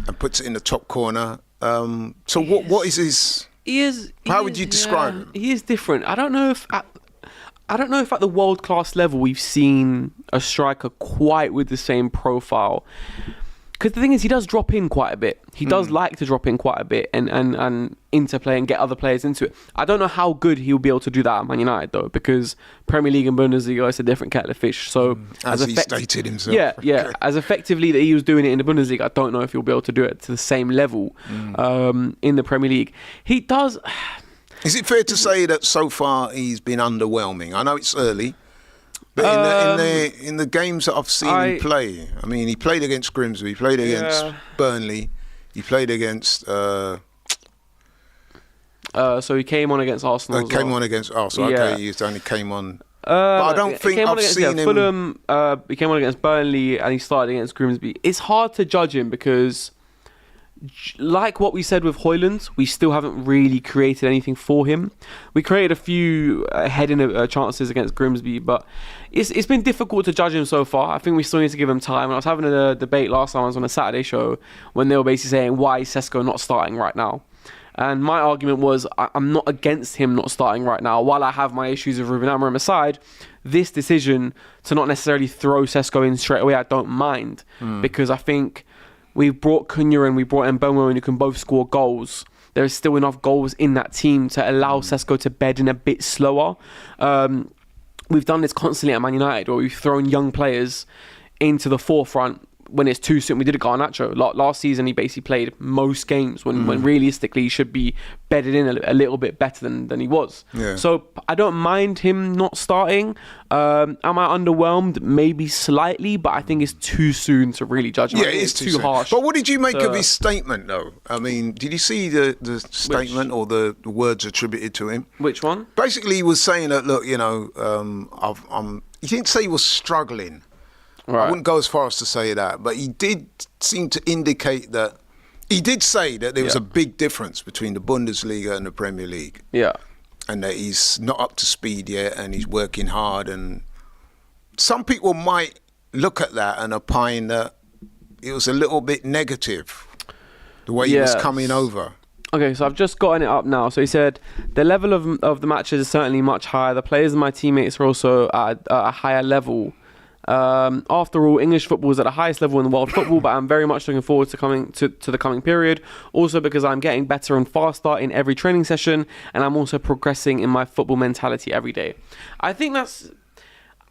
Speaker 3: and puts it in the top corner. So what is his? How would you describe him?
Speaker 2: He is different. I don't know if at the world class level we've seen a striker quite with the same profile. Because the thing is, he does drop in quite a bit. He does like to drop in quite a bit and interplay and get other players into it. I don't know how good he'll be able to do that at Man United, though, because Premier League and Bundesliga is a different kettle of fish. So
Speaker 3: as he stated himself.
Speaker 2: Yeah. As effectively that he was doing it in the Bundesliga, I don't know if he'll be able to do it to the same level in the Premier League. He does.
Speaker 3: Is it fair to say that so far he's been underwhelming? I know it's early. But in the games that I've seen him play, I mean, he played against Grimsby, he played against Burnley, he played against.
Speaker 2: So he came on against Arsenal.
Speaker 3: Came on against Arsenal. Okay, he only came on. But I don't think I've seen him.
Speaker 2: Fulham. He came on against Burnley and he started against Grimsby. It's hard to judge him because, like what we said with Haaland, we still haven't really created anything for him. We created a few heading chances against Grimsby, but it's been difficult to judge him so far. I think we still need to give him time. And I was having a debate last time I was on a Saturday show when they were basically saying, why is Sesko not starting right now? And my argument was, I'm not against him not starting right now. While I have my issues with Ruben Amorim aside, this decision to not necessarily throw Sesko in straight away, I don't mind. Because I think we've brought Cunha and we brought Mbeumo in who can both score goals. There is still enough goals in that team to allow Sesko to bed in a bit slower. We've done this constantly at Man United where we've thrown young players into the forefront when it's too soon. We did a Garnacho last season. He basically played most games when realistically he should be bedded in a little bit better than he was.
Speaker 3: Yeah.
Speaker 2: So I don't mind him not starting. Am I underwhelmed? Maybe slightly, but I think it's too soon to really judge him.
Speaker 3: Yeah, it's too harsh. But what did you make of his statement, though? I mean, did you see the statement or the words attributed to him?
Speaker 2: Which one?
Speaker 3: Basically, he was saying that, look, you know, he didn't say he was struggling. Right. I wouldn't go as far as to say that, but he did seem to indicate that he did say that there was a big difference between the Bundesliga and the Premier League.
Speaker 2: Yeah.
Speaker 3: And that he's not up to speed yet and he's working hard. And some people might look at that and opine that it was a little bit negative, the way he was coming over.
Speaker 2: Okay, so I've just gotten it up now. So he said, the level of the matches is certainly much higher. The players and my teammates are also at a higher level. After all, English football is at the highest level in the world football, but I'm very much looking forward to the coming period. Also because I'm getting better and faster in every training session, and I'm also progressing in my football mentality every day. I think that's...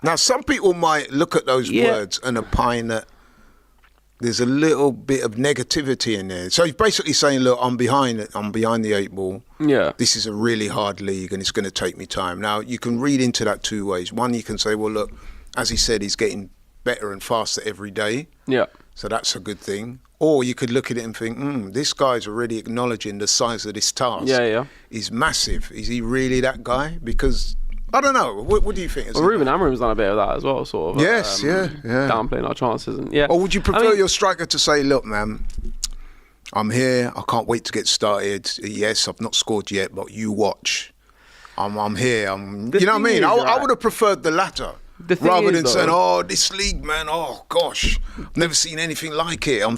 Speaker 3: Now, some people might look at those words and opine that there's a little bit of negativity in there. So he's basically saying, look, I'm behind the 8 ball.
Speaker 2: Yeah.
Speaker 3: This is a really hard league and it's going to take me time. Now, you can read into that two ways. One, you can say, well, look, as he said, he's getting better and faster every day.
Speaker 2: Yeah.
Speaker 3: So that's a good thing. Or you could look at it and think, this guy's already acknowledging the size of this task.
Speaker 2: Yeah.
Speaker 3: He's massive. Is he really that guy? Because, I don't know. What do you think?
Speaker 2: Well, Ruben Amorim's done a bit of that as well, sort of.
Speaker 3: Yes,
Speaker 2: downplaying our chances. And
Speaker 3: Or would you prefer your striker to say, look, man, I'm here. I can't wait to get started. Yes, I've not scored yet, but you watch. I'm here. You know what I mean? I would have preferred the latter. Rather than saying, this league, man, oh, gosh, I've never seen anything like it. I'm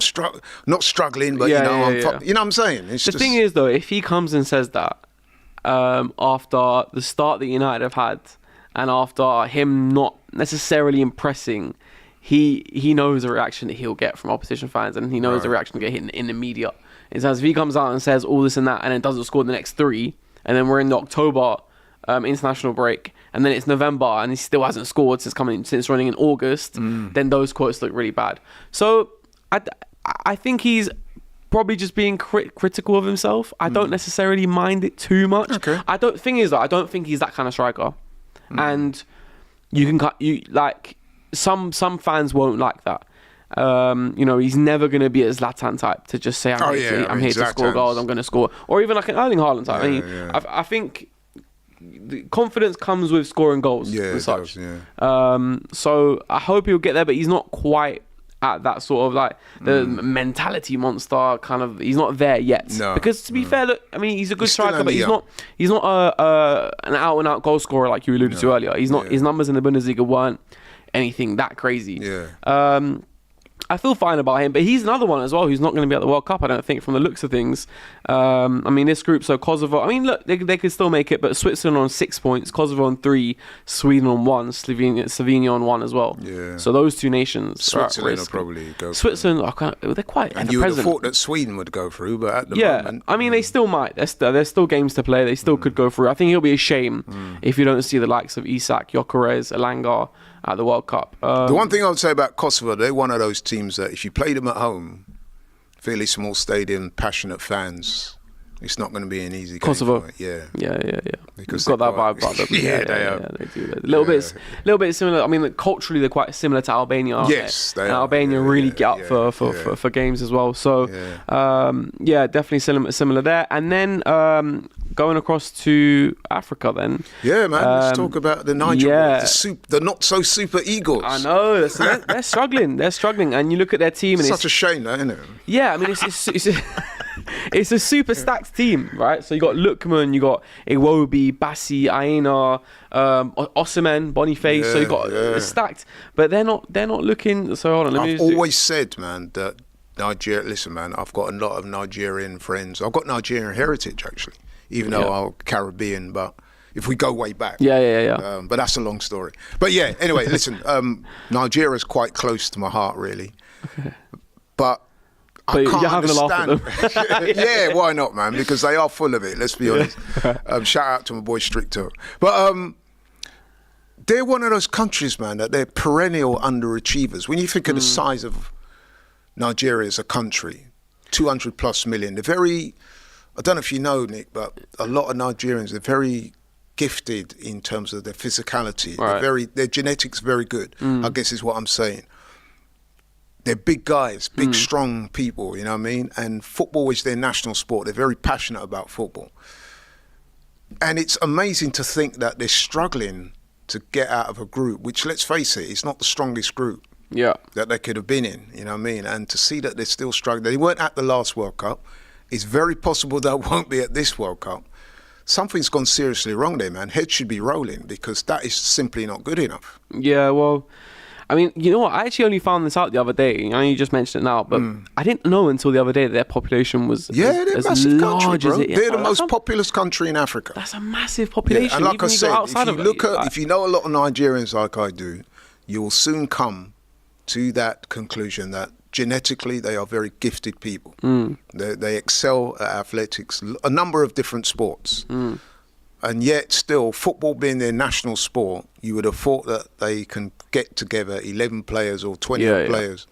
Speaker 3: not struggling, but, you know what I'm saying?
Speaker 2: The thing is, though, if he comes and says that after the start that United have had and after him not necessarily impressing, he knows the reaction that he'll get from opposition fans, and he knows the reaction he'll get in the media. It says if he comes out and says all this and that and then doesn't score the next 3, and then we're in the October international break, and then it's November and he still hasn't scored since running in August, then those quotes look really bad. So I think he's probably just being critical of himself. I don't necessarily mind it too much.
Speaker 3: Okay.
Speaker 2: I don't think he's that kind of striker, and some fans won't like that. You know, he's never going to be a Zlatan type to just say I'm here to score goals, I'm going to score, or even like an Erling Haaland type. I think the confidence comes with scoring goals and such. So I hope he'll get there, but he's not quite at that sort of like the mentality monster kind of. He's not there yet. No, because to be fair, look, I mean, he's a good striker, but he's not an out and out goal scorer like you alluded to earlier. He's not. His numbers in the Bundesliga weren't anything that crazy. I feel fine about him, but he's another one as well who's not going to be at the World Cup, I don't think, from the looks of things. I mean, this group, so Kosovo, I mean, look, they could still make it, but Switzerland on 6 points, Kosovo on 3, Sweden on 1, Slovenia on 1 as well. Yeah. So those two nations
Speaker 3: Switzerland will probably go
Speaker 2: Switzerland, they're quite
Speaker 3: and you would have thought that Sweden would go through, but at the moment...
Speaker 2: I mean, they still might. There's still games to play. They still could go through. I think it'll be a shame if you don't see the likes of Isak, Gyökeres, Elanga at the World Cup.
Speaker 3: The one thing I would say about Kosovo, they're one of those teams that if you play them at home, fairly small stadium, passionate fans, it's not going to be an easy game.
Speaker 2: Kosovo,
Speaker 3: yeah.
Speaker 2: Because got that vibe about them. They do. A little bit similar. I mean, culturally they're quite similar to Albania. Aren't
Speaker 3: they are.
Speaker 2: Albania really get up for games as well. So definitely similar there. And then going across to Africa, then.
Speaker 3: Yeah, man. Let's talk about the Niger, the not so super Eagles.
Speaker 2: I know they're struggling. They're struggling, and you look at their team, and
Speaker 3: it's such a shame, that, isn't it?
Speaker 2: Yeah, I mean, it's a super stacked team, right? So you got Lookman, you got Iwobi, Bassi, Aina, Osimhen, Boniface. So you got stacked, but they're not looking. So hold on,
Speaker 3: I've always said, man, that Nigeria. Listen, man, I've got a lot of Nigerian friends. I've got Nigerian heritage actually, even though I'm Caribbean, but. If we go way back.
Speaker 2: Yeah.
Speaker 3: But that's a long story. But yeah, anyway, listen, Nigeria's quite close to my heart, really. Okay. But I can't understand. Yeah, why not, man? Because they are full of it, let's be honest. Shout out to my boy Stricto. But they're one of those countries, man, that they're perennial underachievers. When you think of the size of Nigeria as a country, 200 plus million. They're very, I don't know if you know, Nick, but a lot of Nigerians, they're very gifted in terms of their physicality.
Speaker 2: Right.
Speaker 3: Their genetics very good, I guess is what I'm saying. They're big guys, big, strong people, you know what I mean? And football is their national sport. They're very passionate about football. And it's amazing to think that they're struggling to get out of a group, which, let's face it, is not the strongest group that they could have been in, you know what I mean? And to see that they're still struggling. They weren't at the last World Cup. It's very possible they won't be at this World Cup. Something's gone seriously wrong there, man. Heads should be rolling because that is simply not good enough.
Speaker 2: Yeah, well, I mean, you know what? I actually only found this out the other day. I know you just mentioned it now, but I didn't know until the other day that their population was
Speaker 3: they're a
Speaker 2: as
Speaker 3: massive
Speaker 2: large
Speaker 3: country, bro.
Speaker 2: as it is.
Speaker 3: They're the most populous country in Africa.
Speaker 2: That's a massive population.
Speaker 3: Yeah, and like
Speaker 2: even
Speaker 3: I said,
Speaker 2: if
Speaker 3: you know a lot of Nigerians like I do, you will soon come to that conclusion that genetically they are very gifted people. They excel at athletics, a number of different sports. And yet still, football being their national sport, you would have thought that they can get together 11 players or 20 players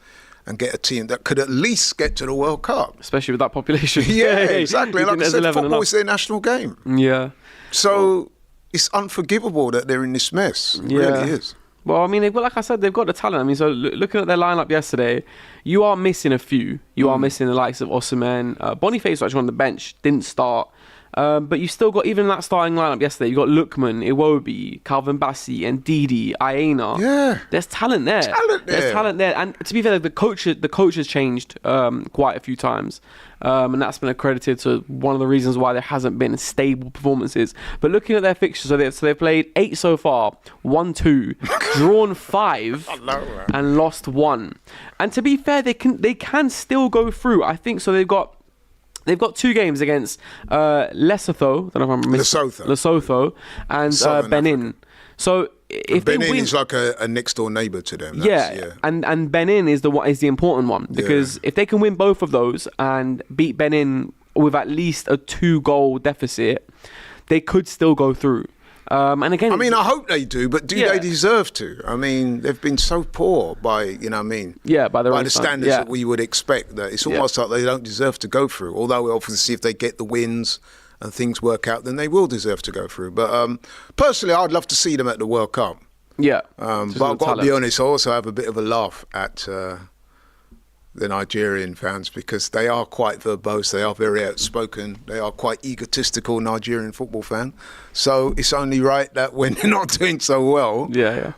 Speaker 3: and get a team that could at least get to the World Cup.
Speaker 2: Especially with that population.
Speaker 3: Yeah, exactly. Like I said, football is their national game.
Speaker 2: Yeah.
Speaker 3: So it's unforgivable that they're in this mess. It really is.
Speaker 2: Well, I mean, like I said, they've got the talent. I mean, so looking at their lineup yesterday, you are missing a few. You are missing the likes of Osimhen. Boniface, actually on the bench, didn't start. But you've still got, even in that starting lineup yesterday, you've got Lookman, Iwobi, Calvin Bassey, and Didi, Aina.
Speaker 3: Yeah.
Speaker 2: There's talent there. There's talent there. And to be fair, the coach has changed quite a few times. And that's been accredited to one of the reasons why there hasn't been stable performances. But looking at their fixtures, so they've played 8 so far, won 2, drawn 5, and lost 1. And to be fair, they can still go through. I think so. They've got 2 games against Lesotho. I don't know if I'm Lesotho and Benin.
Speaker 3: Africa.
Speaker 2: So if
Speaker 3: Benin
Speaker 2: they win,
Speaker 3: is like a next door neighbour to them.
Speaker 2: And Benin is the important one, because if they can win both of those and beat Benin with at least a 2-goal deficit, they could still go through. And again,
Speaker 3: I mean, I hope they do, but do they deserve to? I mean, they've been so poor by, you know what I mean?
Speaker 2: Yeah, by the
Speaker 3: standards that we would expect, that it's almost like they don't deserve to go through. Although, obviously, if they get the wins and things work out, then they will deserve to go through. But personally, I'd love to see them at the World Cup.
Speaker 2: Yeah.
Speaker 3: But I've got to be honest, I also have a bit of a laugh at the Nigerian fans, because they are quite verbose, they are very outspoken, they are quite egotistical Nigerian football fan. So it's only right that when they're not doing so well,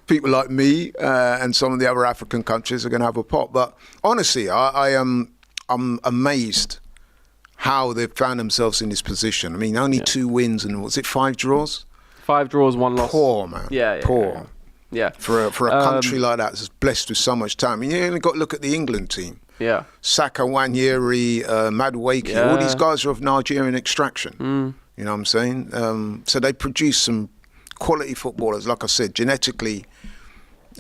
Speaker 3: people like me and some of the other African countries are going to have a pop. But honestly, I'm amazed how they've found themselves in this position. I mean, only 2 wins and was it 5 draws?
Speaker 2: 5 draws, 1 loss.
Speaker 3: Poor, man. Poor.
Speaker 2: Yeah.
Speaker 3: For a country like that that's blessed with so much time. I mean, you only got to look at the England team.
Speaker 2: Yeah.
Speaker 3: Saka, Wanyeri, Madueke, all these guys are of Nigerian extraction. You know what I'm saying? So they produce some quality footballers. Like I said, genetically,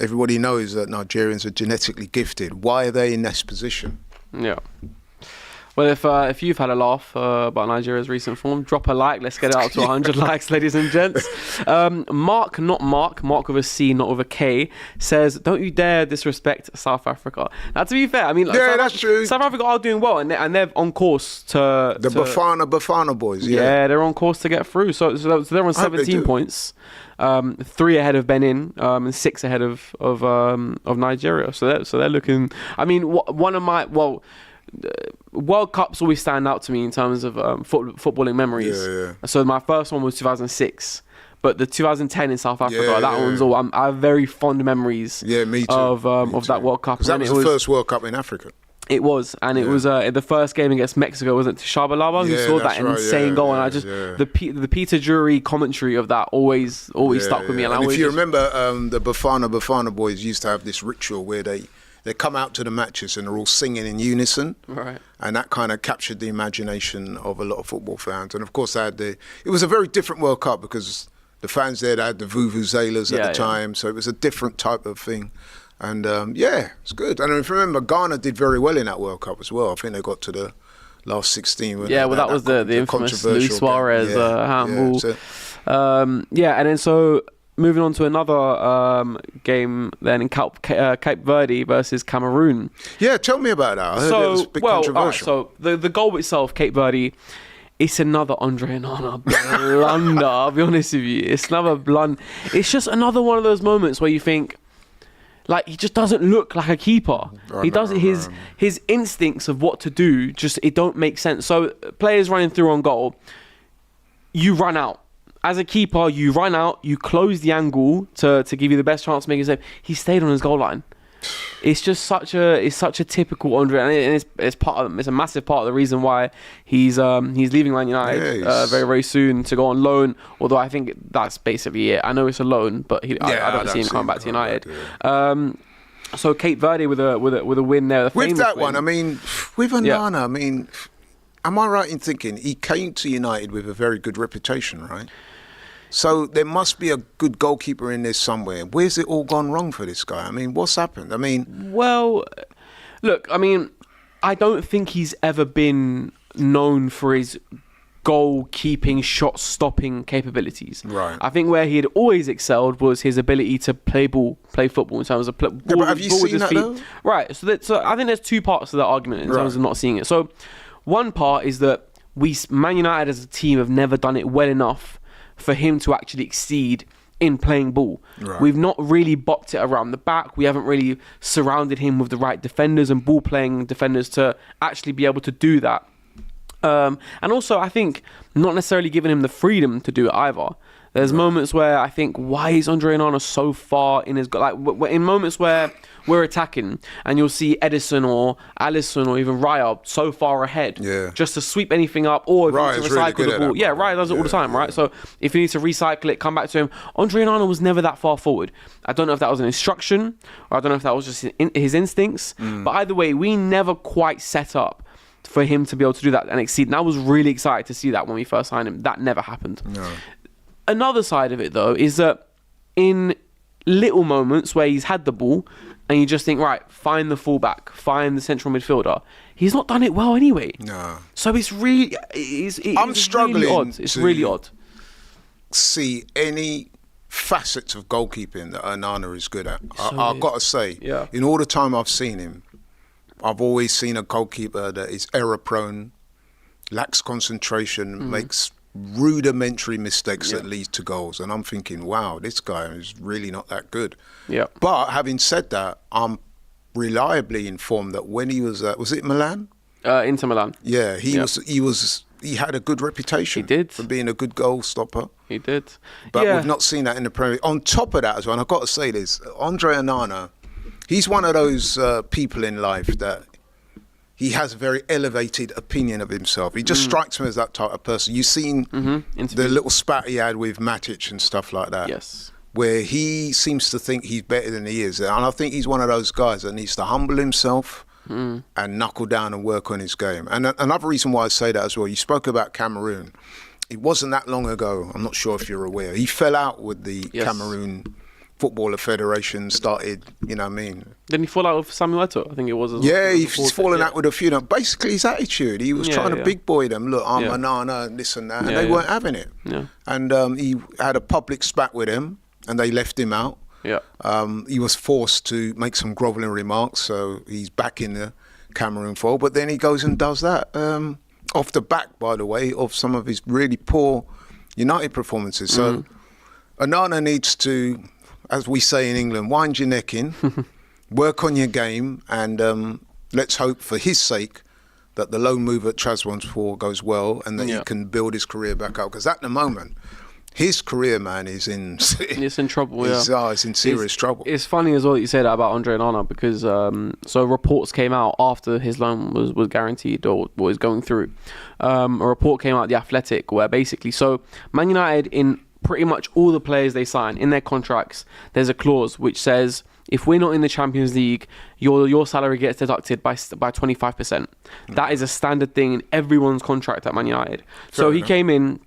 Speaker 3: everybody knows that Nigerians are genetically gifted. Why are they in this position?
Speaker 2: Yeah. Well, if you've had a laugh about Nigeria's recent form, drop a like. Let's get it up to 100 likes, ladies and gents. Mark with a C, not with a K, says, "Don't you dare disrespect South Africa." Now, to be fair, I mean,
Speaker 3: that's true.
Speaker 2: South Africa are doing well, and they're on course to
Speaker 3: the Bafana boys.
Speaker 2: Yeah, they're on course to get through. So they're on 17 points. 3 ahead of Benin, and 6 ahead of Nigeria. So they're looking. I mean, one of my World Cups always stand out to me in terms of footballing memories. So my first one was 2006, but the 2010 in South Africa, that one's all. I have very fond memories.
Speaker 3: Yeah, me too.
Speaker 2: Of that World Cup.
Speaker 3: Because that was the first World Cup in Africa.
Speaker 2: It was, and it was the first game against Mexico, wasn't it? Shabalala who scored that insane goal, and I just the Peter Drury commentary of that always stuck with me.
Speaker 3: And if you remember, the Bafana boys used to have this ritual where they come out to the matches and they're all singing in unison.
Speaker 2: Right.
Speaker 3: And that kind of captured the imagination of a lot of football fans. And of course, it was a very different World Cup, because the fans there, they had the vuvuzelas at the time. So it was a different type of thing. And it's good. And if you remember, Ghana did very well in that World Cup as well. I think they got to the last 16.
Speaker 2: Yeah, well, that was the infamous Luis Suarez handball. And then so moving on to another game then in Cape Verde versus Cameroon.
Speaker 3: Yeah, tell me about that. I heard it was a bit controversial.
Speaker 2: Right, so the goal itself, Cape Verde, it's another Andre Onana blunder. I'll be honest with you. It's another blunder. It's just another one of those moments where you think, like, he just doesn't look like a keeper. He doesn't. His instincts of what to do it don't make sense. So players running through on goal, you run out. As a keeper, you run out, you close the angle to give you the best chance to make a save. He stayed on his goal line. It's just such a typical Andre, and it's a massive part of the reason why he's leaving Man United very, very soon to go on loan. Although I think that's basically it. I know it's a loan, but I don't see him coming back to United. So Cape Verde with a win there.
Speaker 3: With that one, I mean, with Onana, I mean, am I right in thinking he came to United with a very good reputation, right? So there must be a good goalkeeper in there somewhere. Where's it all gone wrong for this guy? I mean, what's happened? I mean...
Speaker 2: Well, look, I mean, I don't think he's ever been known for his goal-keeping, shot-stopping capabilities.
Speaker 3: Right.
Speaker 2: I think where he had always excelled was his ability to play football in terms of ball,
Speaker 3: but have you
Speaker 2: ball
Speaker 3: seen
Speaker 2: with his
Speaker 3: that,
Speaker 2: feet.
Speaker 3: though?
Speaker 2: Right. So I think there's two parts to that argument in terms of not seeing it. So one part is that Man United as a team have never done it well enough for him to actually exceed in playing ball. Right. We've not really bopped it around the back. We haven't really surrounded him with the right defenders and ball-playing defenders to actually be able to do that. And also, I think, not necessarily giving him the freedom to do it either. There's moments where I think, why is Andre Onana so far in his... Like, in moments where we're attacking and you'll see Edison or Alisson or even Raya so far ahead just to sweep anything up or if you need to recycle the ball. Yeah, Raya does it all the time, right? So if you need to recycle it, come back to him. Andre Onana was never that far forward. I don't know if that was an instruction or I don't know if that was just his instincts. But either way, we never quite set up for him to be able to do that and exceed. And I was really excited to see that when we first signed him. That never happened. No. Another side of it, though, is that in little moments where he's had the ball and you just think, right, find the fullback, find the central midfielder, he's not done it well anyway. No. So it's really... I'm struggling really odd. It's really odd.
Speaker 3: See any facets of goalkeeping that Onana is good at. I've got to say, in all the time I've seen him, I've always seen a goalkeeper that is error-prone, lacks concentration, makes rudimentary mistakes that lead to goals. And I'm thinking, wow, this guy is really not that good. Yeah. But having said that, I'm reliably informed that when he was at, was it Milan?
Speaker 2: Inter Milan.
Speaker 3: Yeah, he had a good reputation.
Speaker 2: He did.
Speaker 3: For being a good goal stopper.
Speaker 2: He did.
Speaker 3: But we've not seen that in the Premier League. On top of that as well, and I've got to say this, Andre Onana, he's one of those people in life that he has a very elevated opinion of himself. He just strikes me as that type of person. You've seen the little spat he had with Matic and stuff like that.
Speaker 2: Yes.
Speaker 3: Where he seems to think he's better than he is. And I think he's one of those guys that needs to humble himself and knuckle down and work on his game. And another reason why I say that as well, you spoke about Cameroon. It wasn't that long ago, I'm not sure if you're aware, he fell out with the Cameroon Footballer Federation, started, you know what I mean?
Speaker 2: Didn't he fall out with Samuel Eto'o? I think it was.
Speaker 3: Yeah, he's fallen out with a few. Basically, his attitude. He was trying to big boy them. Look, I'm Onana and this and that. And they weren't having it. Yeah. And he had a public spat with him and they left him out. Yeah. He was forced to make some grovelling remarks. So he's back in the Cameroon fold. But then he goes and does that. Off the back, by the way, of some of his really poor United performances. So Onana needs to, as we say in England, wind your neck in, work on your game, and let's hope for his sake that the loan move at Trabzonspor goes well and that he can build his career back up. Because at the moment, his career, man, is in...
Speaker 2: It's in trouble,
Speaker 3: it's in serious trouble.
Speaker 2: It's funny as well that you say that about Andre Onana because so reports came out after his loan was guaranteed or was going through. A report came out at The Athletic where basically... So Man United in pretty much all the players they sign in their contracts, there's a clause which says if we're not in the Champions League, your salary gets deducted by 25%. That is a standard thing in everyone's contract at Man United. So he came in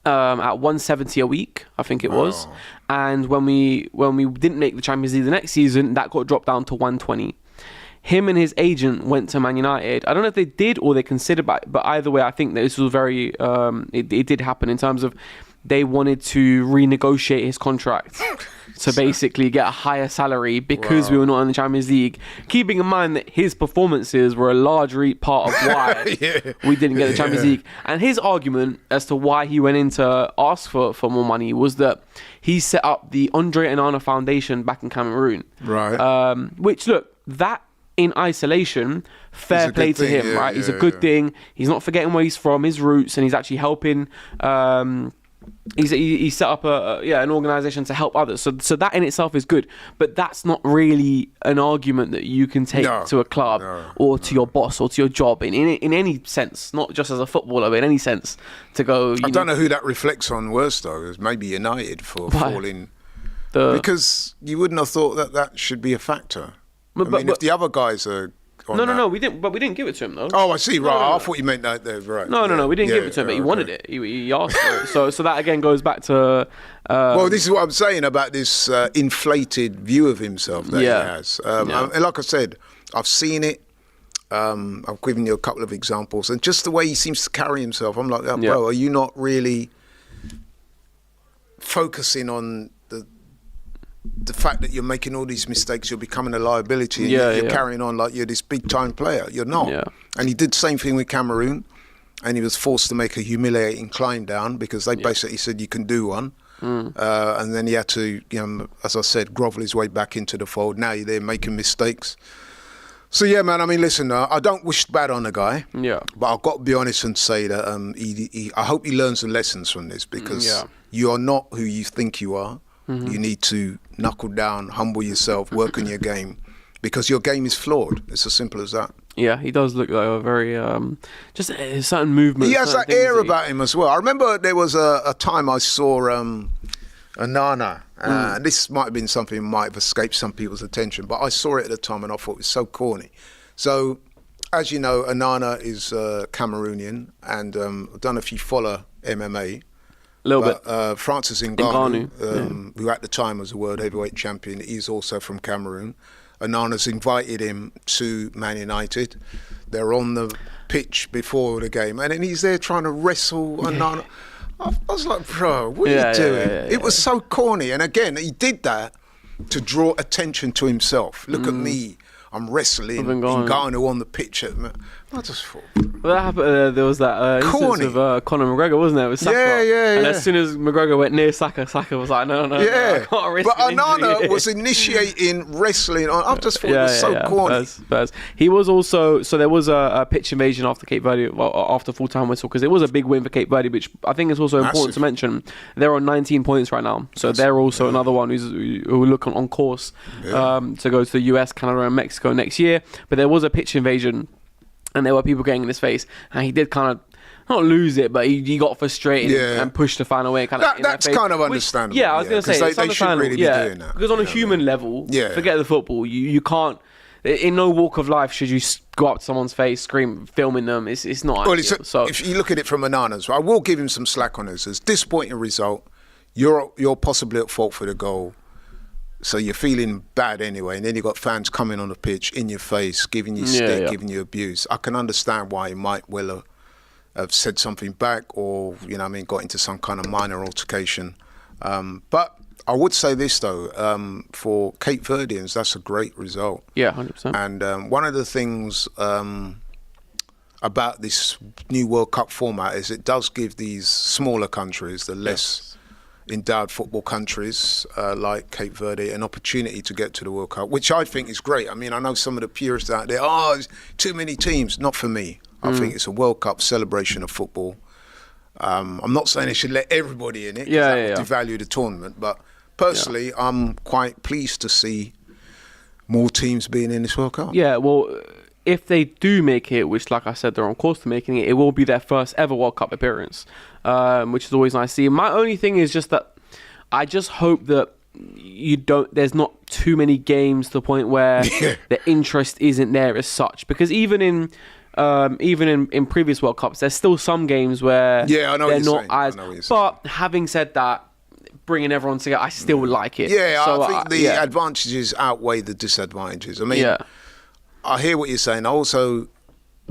Speaker 2: at 170 a week, I think it was, and when we didn't make the Champions League the next season, that got dropped down to 120. Him and his agent went to Man United. I don't know if they did or they considered, but either way, I think that this was very. It did happen in terms of they wanted to renegotiate his contract to basically get a higher salary because we were not in the Champions League. Keeping in mind that his performances were a large part of why we didn't get the Champions League. And his argument as to why he went in to ask for more money was that he set up the Andre Onana Foundation back in Cameroon.
Speaker 3: Right.
Speaker 2: Which, look, that in isolation, fair play to him, right? He's a good thing. He's not forgetting where he's from, his roots, and he's actually helping. He set up an organisation to help others. So that in itself is good. But that's not really an argument that you can take to a club or to your boss or to your job in any sense, not just as a footballer, but in any sense to go.
Speaker 3: I don't know who that reflects on worse though. It was maybe United for falling because you wouldn't have thought that should be a factor. But if the other guys are.
Speaker 2: No, we didn't. But we didn't give it to him though.
Speaker 3: Oh, I see. Right, I thought you meant that. Right.
Speaker 2: No, we didn't give it to him. But he wanted it. He asked for it. So that again goes back to.
Speaker 3: Well, this is what I'm saying about this inflated view of himself that he has. And like I said, I've seen it. I've given you a couple of examples, and just the way he seems to carry himself, I'm like, bro, are you not really focusing on the fact that you're making all these mistakes, you're becoming a liability, and you're carrying on like you're this big-time player? You're not. Yeah. And he did the same thing with Cameroon, and he was forced to make a humiliating climb down because they basically said you can do one. And then he had to, as I said, grovel his way back into the fold. Now they're making mistakes. So, yeah, man, I mean, listen, I don't wish bad on the guy. Yeah. But I've got to be honest and say that I hope he learns the lessons from this because you are not who you think you are. Mm-hmm. You need to knuckle down, humble yourself, work on your game because your game is flawed. It's as simple as that. Yeah, he does look like a very, just a certain movement. He has that air about him as well. I remember there was a time I saw Onana. And this might have been something that might have escaped some people's attention, but I saw it at the time and I thought it was so corny. So, as you know, Onana is Cameroonian, and I don't know if you follow MMA. A little bit. Francis Ngannou, who at the time was a world heavyweight champion, he's also from Cameroon. Onana's invited him to Man United. They're on the pitch before the game, and then he's there trying to wrestle Onana. I was like, bro, what are you doing? It was so corny. And again, he did that to draw attention to himself. Look at me. I'm wrestling Ngannou on the pitch. I just thought. Well, that happened. There was that instance of Conor McGregor, wasn't there? With Saka. And as soon as McGregor went near Saka, Saka was like, no, I can't risk it. But Onana was initiating wrestling. I just thought it was so corny. He was also, so there was a pitch invasion after Cape Verde, after full-time whistle, because it was a big win for Cape Verde, which I think is also important to mention. They're on 19 points right now. So they're also another one who look on course to go to the US, Canada and Mexico next year. But there was a pitch invasion, and there were people getting in his face, and he did kind of not lose it, but he got frustrated and pushed the fan away. That's kind of understandable. I was going to say they shouldn't really be doing that. Because on a human level, forget the football. You can't. In no walk of life should you go up to someone's face, scream, filming them. It's not. Well, so if you look at it from Onana's, I will give him some slack on this. It's a disappointing result. You're possibly at fault for the goal. So you're feeling bad anyway, and then you've got fans coming on the pitch in your face, giving you stick, giving you abuse. I can understand why he might well have said something back or, got into some kind of minor altercation. But I would say this, though, for Cape Verdeans, that's a great result. Yeah, 100%. And one of the things about this new World Cup format is it does give these smaller countries, the less endowed football countries like Cape Verde, an opportunity to get to the World Cup, which I think is great. I mean, I know some of the purists out there, there's too many teams. Not for me. I think it's a World Cup celebration of football. I'm not saying they should let everybody in it, because that would devalue the tournament, but personally, I'm quite pleased to see more teams being in this World Cup. Yeah, well, if they do make it, which, like I said, they're on course to making it, it will be their first ever World Cup appearance, which is always nice to see. My only thing is just that I just hope that there's not too many games to the point where the interest isn't there as such. Because even in previous World Cups, there's still some games where they're not as. But having said that, bringing everyone together, I still like it. Yeah, so I think the advantages outweigh the disadvantages. I mean, I hear what you're saying. Also,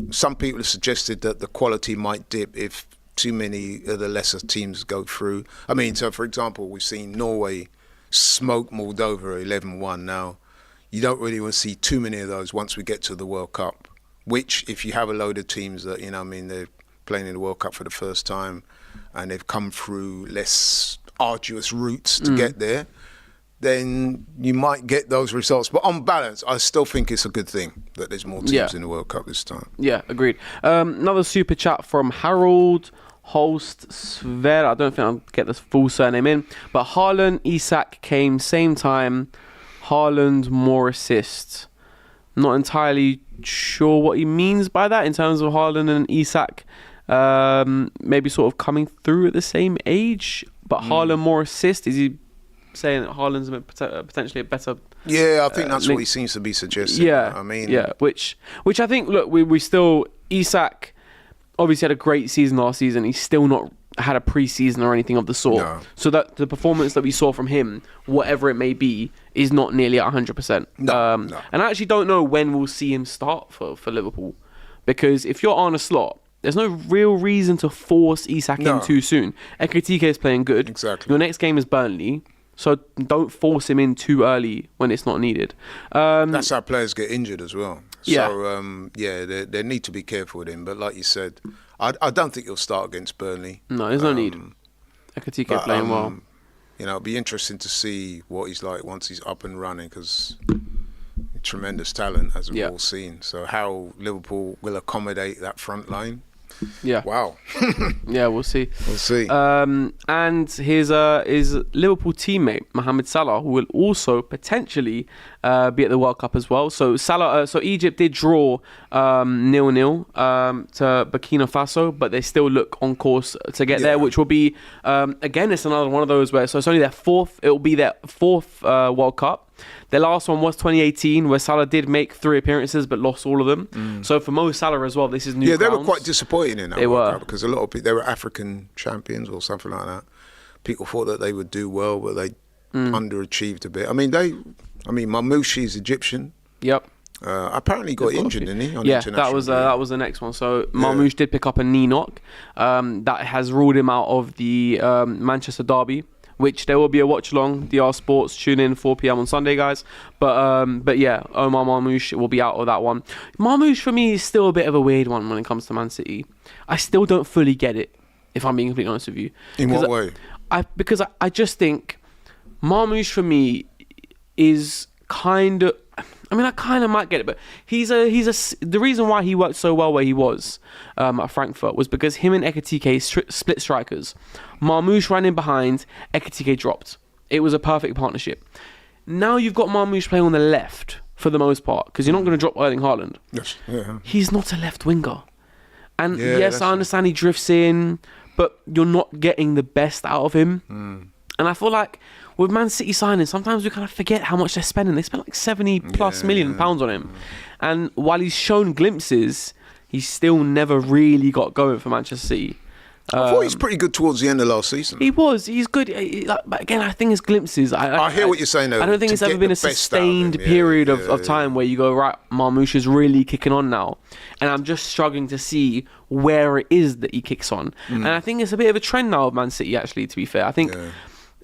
Speaker 3: some people have suggested that the quality might dip if too many of the lesser teams go through. I mean, so for example, we've seen Norway smoke Moldova 11-1 now. You don't really want to see too many of those once we get to the World Cup, which if you have a load of teams that, they're playing in the World Cup for the first time and they've come through less arduous routes to get there, then you might get those results. But on balance, I still think it's a good thing that there's more teams in the World Cup this time.
Speaker 2: Yeah, agreed. Another super chat from Harold Holst Sver. I don't think I'll get the full surname in. But Haaland, Isak came same time. Haaland more assists. Not entirely sure what he means by that in terms of Haaland and Isak maybe sort of coming through at the same age. But Haaland more assists. Is he saying that Haaland's potentially a better...
Speaker 3: Yeah, I think that's what he seems to be suggesting.
Speaker 2: Yeah,
Speaker 3: I mean...
Speaker 2: Yeah, which I think, look, we still... Isak obviously had a great season last season. He's still not had a pre-season or anything of the sort.
Speaker 3: No.
Speaker 2: So that the performance that we saw from him, whatever it may be, is not nearly at 100%.
Speaker 3: No.
Speaker 2: And I actually don't know when we'll see him start for Liverpool. Because if you're on a slot, there's no real reason to force Isak in too soon. Ekitike is playing good.
Speaker 3: Exactly.
Speaker 2: Your next game is Burnley. So don't force him in too early when it's not needed.
Speaker 3: That's how players get injured as well.
Speaker 2: Yeah.
Speaker 3: So, they need to be careful with him. But like you said, I don't think he'll start against Burnley.
Speaker 2: No, there's no need. Ekitike playing well.
Speaker 3: It'll be interesting to see what he's like once he's up and running, because tremendous talent, as we've all seen. So how Liverpool will accommodate that front line.
Speaker 2: Yeah.
Speaker 3: Wow.
Speaker 2: Yeah, we'll see.
Speaker 3: We'll see.
Speaker 2: And his Liverpool teammate Mohamed Salah, who will also potentially be at the World Cup as well. So Salah, so Egypt did draw 0-0 to Burkina Faso, but they still look on course to get there, which will be again, it's another one of those where it's only their fourth. It will be their fourth World Cup. Their last one was 2018, where Salah did make 3 appearances but lost all of them. So for Mo Salah as well, this is new grounds.
Speaker 3: They were quite disappointing in that World Cup, because a lot of people, they were African champions or something like that. People thought that they would do well, but they underachieved a bit. I mean, Marmoush is Egyptian.
Speaker 2: Yep.
Speaker 3: Apparently got injured, didn't he?
Speaker 2: That was the next one. So Marmoush did pick up a knee knock that has ruled him out of the Manchester derby, which there will be a watch along. DR Sports, tune in 4 p.m. on Sunday, guys. But yeah, Omar Marmoush will be out of that one. Marmoush for me is still a bit of a weird one when it comes to Man City. I still don't fully get it, if I'm being completely honest with you.
Speaker 3: In what way?
Speaker 2: Because I just think Marmoush for me is kind of... I mean, I kind of might get it, but the reason why he worked so well where he was at Frankfurt was because him and Ekitike split strikers. Marmoush ran in behind, Ekitike dropped. It was a perfect partnership. Now you've got Marmoush playing on the left for the most part, because you're not going to drop Erling Haaland.
Speaker 3: Yes. Yeah.
Speaker 2: He's not a left winger. And yes, I understand he drifts in, but you're not getting the best out of him. And I feel like with Man City signing, sometimes we kind of forget how much they're spending. They spent like 70 plus million pounds on him. And while he's shown glimpses, he's still never really got going for Manchester City.
Speaker 3: I thought he's pretty good towards the end of last season.
Speaker 2: He was. He's good. But again, I think it's glimpses.
Speaker 3: I hear what you're saying, though.
Speaker 2: I don't think it's ever been a sustained period of time where you go, right, Marmoush is really kicking on now. And I'm just struggling to see where it is that he kicks on. And I think it's a bit of a trend now of Man City, actually, to be fair. I think...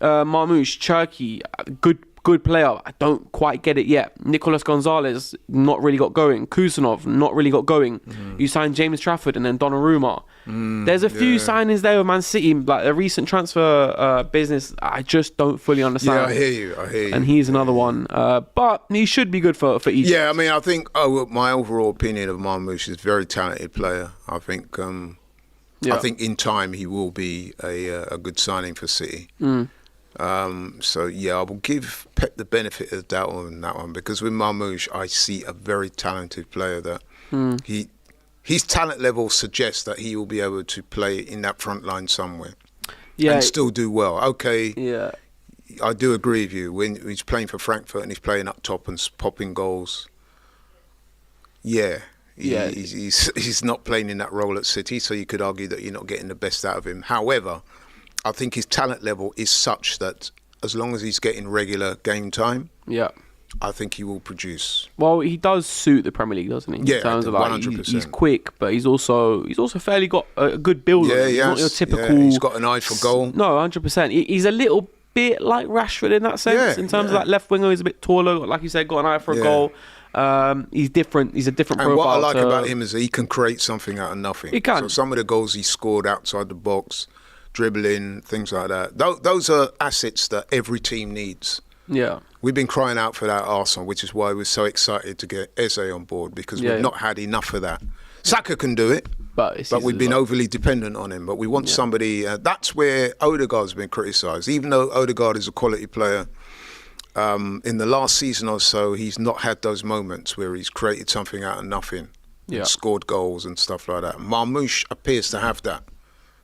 Speaker 2: Marmoush, Cherki, good player. I don't quite get it yet. Nicolas Gonzalez not really got going. Kusanov not really got going. You signed James Trafford and then Donnarumma. There's a few signings there with Man City, like a recent transfer business. I just don't fully understand.
Speaker 3: Yeah, I hear you.
Speaker 2: And he's another one. But he should be good for Egypt.
Speaker 3: Yeah, I mean, I think my overall opinion of Marmoush is a very talented player. I think in time he will be a good signing for City. I will give Pep the benefit of the doubt on that one, because with Marmoush, I see a very talented player that his talent level suggests that he will be able to play in that front line somewhere and still do well. Okay, I do agree with you. When he's playing for Frankfurt and he's playing up top and popping goals, he's not playing in that role at City, so you could argue that you're not getting the best out of him. However, I think his talent level is such that as long as he's getting regular game time, I think he will produce.
Speaker 2: Well, he does suit the Premier League, doesn't he?
Speaker 3: Yeah,
Speaker 2: in terms of, like,
Speaker 3: 100%.
Speaker 2: He's quick, but he's also fairly got a good build.
Speaker 3: Yeah,
Speaker 2: he's not your typical.
Speaker 3: Yeah, he's got an eye for goal.
Speaker 2: No, 100%. He's a little bit like Rashford in that sense. In terms of like left winger, he's a bit taller, like you said, got an eye for a goal. He's different. He's a different profile.
Speaker 3: And what I like about him is that he can create something out of nothing.
Speaker 2: He can.
Speaker 3: So some of the goals he scored outside the box, dribbling, things like that. Those are assets that every team needs.
Speaker 2: Yeah.
Speaker 3: We've been crying out for that at Arsenal, which is why we're so excited to get Eze on board, because we've not had enough of that. Saka can do it, but we've been overly dependent on him. But we want somebody. That's where Odegaard's been criticised. Even though Odegaard is a quality player, in the last season or so, he's not had those moments where he's created something out of nothing and scored goals and stuff like that. Marmoush appears to have that.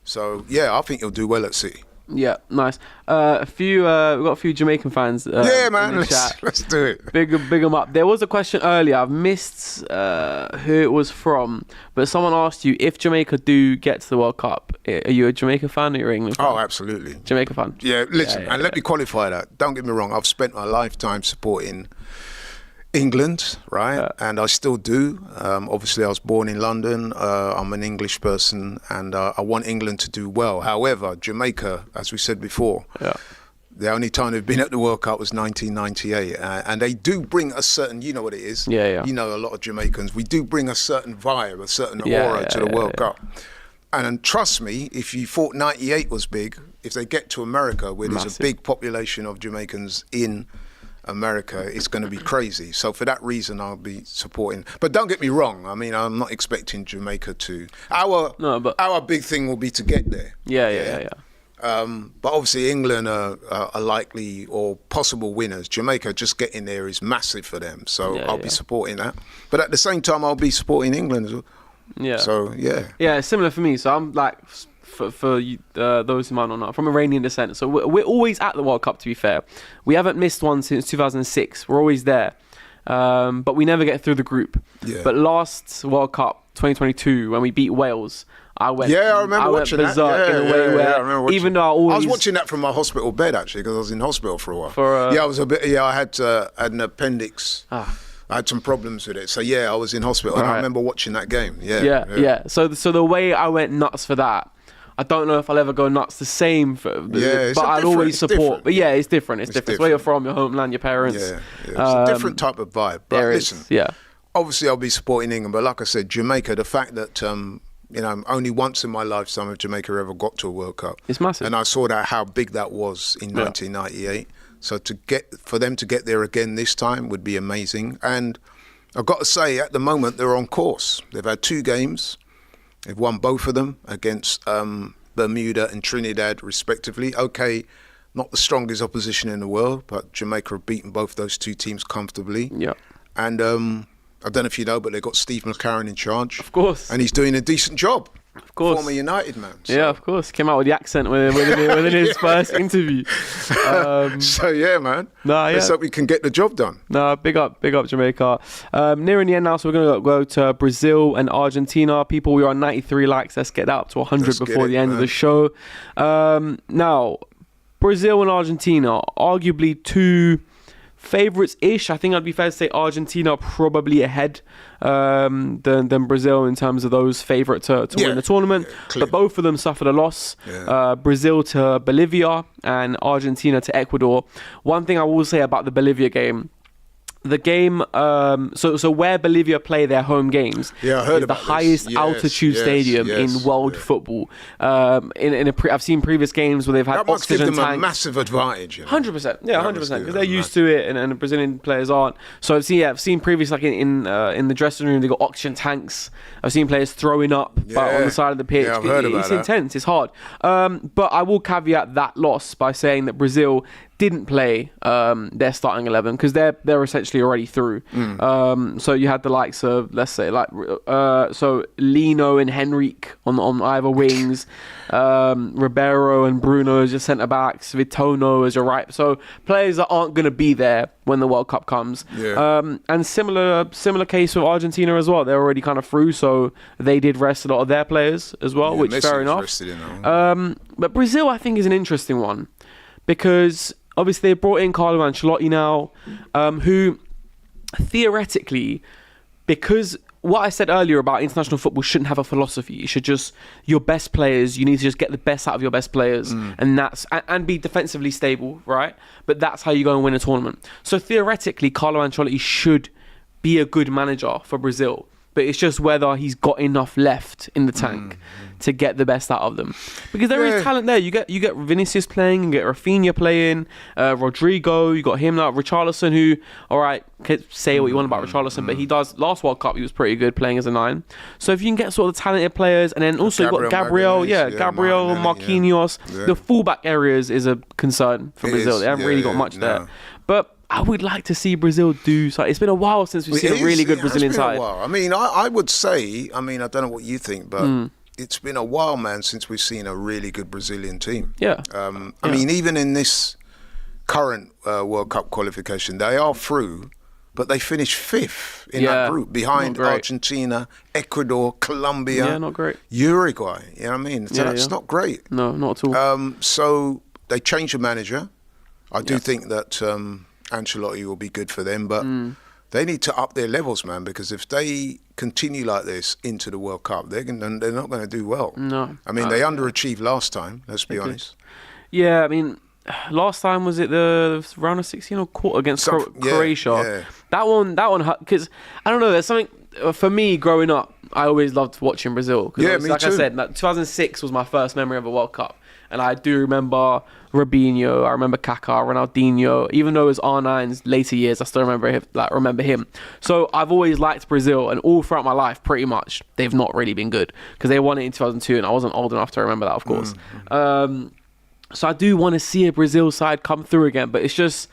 Speaker 3: So, I think he'll do well at City.
Speaker 2: Yeah, nice. We've got a few Jamaican fans.
Speaker 3: Man, let's do it.
Speaker 2: Big them up. There was a question earlier. I've missed who it was from, but someone asked you if Jamaica do get to the World Cup. Are you a Jamaica fan or you're an England fan?
Speaker 3: Oh, absolutely.
Speaker 2: Jamaica fan.
Speaker 3: Yeah, listen, let me qualify that. Don't get me wrong. I've spent my lifetime supporting England, right? And I still do. Obviously, I was born in London. I'm an English person, and I want England to do well. However, Jamaica, as we said before, the only time they've been at the World Cup was 1998. And they do bring a certain, you know what it is?
Speaker 2: Yeah.
Speaker 3: You know, a lot of Jamaicans, we do bring a certain vibe, a certain aura to the World Cup. And trust me, if you thought 98 was big, if they get to America, where there's a big population of Jamaicans in America, it's going to be crazy. So for that reason, I'll be supporting. But don't get me wrong. I mean, I'm not expecting Jamaica to. Our big thing will be to get there.
Speaker 2: Yeah.
Speaker 3: But obviously, England are likely or possible winners. Jamaica just getting there is massive for them. So I'll be supporting that. But at the same time, I'll be supporting England as well. Yeah. So
Speaker 2: yeah, similar for me. So I'm like. For those who might not know, from Iranian descent. So we're always at the World Cup, to be fair. We haven't missed one since 2006. We're always there. But we never get through the group. Yeah. But last World Cup, 2022, when we beat Wales, I remember
Speaker 3: watching that.
Speaker 2: In a way where, even though I was
Speaker 3: watching that from my hospital bed, actually, because I was in hospital for a while. I was a bit. I had an appendix. I had some problems with it. So, I was in hospital. And I remember watching that game. Yeah.
Speaker 2: So the way I went nuts for that, I don't know if I'll ever go nuts the same, but I'll always support. But it's different. It's different. It's where you're from, your homeland, your parents.
Speaker 3: Yeah. It's a different type of vibe. But listen, obviously I'll be supporting England. But like I said, Jamaica, the fact that, only once in my lifetime have Jamaica ever got to a World Cup.
Speaker 2: It's massive.
Speaker 3: And I saw how big that was in 1998. So for them to get there again this time would be amazing. And I've got to say, at the moment, they're on course. They've had 2 games. They've won both of them against Bermuda and Trinidad, respectively. Okay, not the strongest opposition in the world, but Jamaica have beaten both those 2 teams comfortably.
Speaker 2: Yeah.
Speaker 3: And I don't know if you know, but they've got Steve McLaren in charge.
Speaker 2: Of course.
Speaker 3: And he's doing a decent job.
Speaker 2: Of course.
Speaker 3: Former United man. So.
Speaker 2: Yeah, of course. Came out with the accent within his first interview.
Speaker 3: Man. Let's hope we can get the job done.
Speaker 2: Big up Jamaica. Nearing the end now, so we're going to go to Brazil and Argentina. People, we are on 93 likes. Let's get that up to 100 before the end of the show. Now, Brazil and Argentina, arguably 2 favourites-ish. I think I'd be fair to say Argentina probably ahead than Brazil in terms of those favourite to win the tournament. But both of them suffered a loss. Brazil to Bolivia and Argentina to Ecuador. One thing I will say about the Bolivia game, the game, so where Bolivia play their home games is the highest altitude stadium in world football. I've seen previous games where they've had oxygen tanks.
Speaker 3: A massive advantage.
Speaker 2: 100%, 100%, because they're used to it, and the Brazilian players aren't. So I've seen previous, like in the dressing room, they got oxygen tanks. I've seen players throwing up on the side of the pitch.
Speaker 3: I've heard about
Speaker 2: it's intense. It's hard. But I will caveat that loss by saying that Brazil didn't play their starting 11 because they're essentially already through. So you had the likes of, let's say, so Lino and Henrique on either wings, Ribeiro and Bruno as your centre backs, Vitono as your right. So players that aren't going to be there when the World Cup comes. And similar case with Argentina as well. They're already kind of through, so they did rest a lot of their players as well, which
Speaker 3: Messi
Speaker 2: fair enough. But Brazil, I think, is an interesting one because obviously they brought in Carlo Ancelotti now, who theoretically, because what I said earlier about international football shouldn't have a philosophy. It should just, your best players, you need to just get the best out of your best players, and be defensively stable, right? But that's how you go and win a tournament. So theoretically, Carlo Ancelotti should be a good manager for Brazil. But it's just whether he's got enough left in the tank to get the best out of them. Because there is talent there. You get Vinicius playing, you get Rafinha playing, Rodrigo, you got him now, Richarlison, who, all right, say what you want about Richarlison, but he does, last World Cup, he was pretty good playing as a 9. So if you can get sort of talented players, and then also you've got Gabriel, Marquinhos. The fullback areas is a concern for Brazil. They haven't really got much there. But I would like to see Brazil do so. It's been a while since we've seen a really good Brazilian side.
Speaker 3: I mean, I would say, I don't know what you think, but it's been a while, man, since we've seen a really good Brazilian team.
Speaker 2: Yeah.
Speaker 3: I mean, even in this current World Cup qualification, they are through, but they finished 5th in that group, behind Argentina, Ecuador, Colombia,
Speaker 2: not great.
Speaker 3: Uruguay. You know what I mean? So that's not great.
Speaker 2: No, not at all.
Speaker 3: So they changed the manager. I do think that Ancelotti will be good for them, but they need to up their levels, man, because if they continue like this into the World Cup, they're not going to do well.
Speaker 2: No.
Speaker 3: I mean, they underachieved last time, let's be honest.
Speaker 2: Yeah, I mean, last time, was it the round of 16 or quarter against Croatia?
Speaker 3: Yeah.
Speaker 2: That one, because, I don't know, there's something, for me, growing up, I always loved watching Brazil.
Speaker 3: Yeah, me
Speaker 2: like
Speaker 3: too.
Speaker 2: I said, 2006 was my first memory of a World Cup. And I do remember Robinho, I remember Kaká, Ronaldinho. Even though it was R9's later years, I still remember him. So I've always liked Brazil, and all throughout my life, pretty much, they've not really been good because they won it in 2002, and I wasn't old enough to remember that, of course. So I do want to see a Brazil side come through again, but it's just,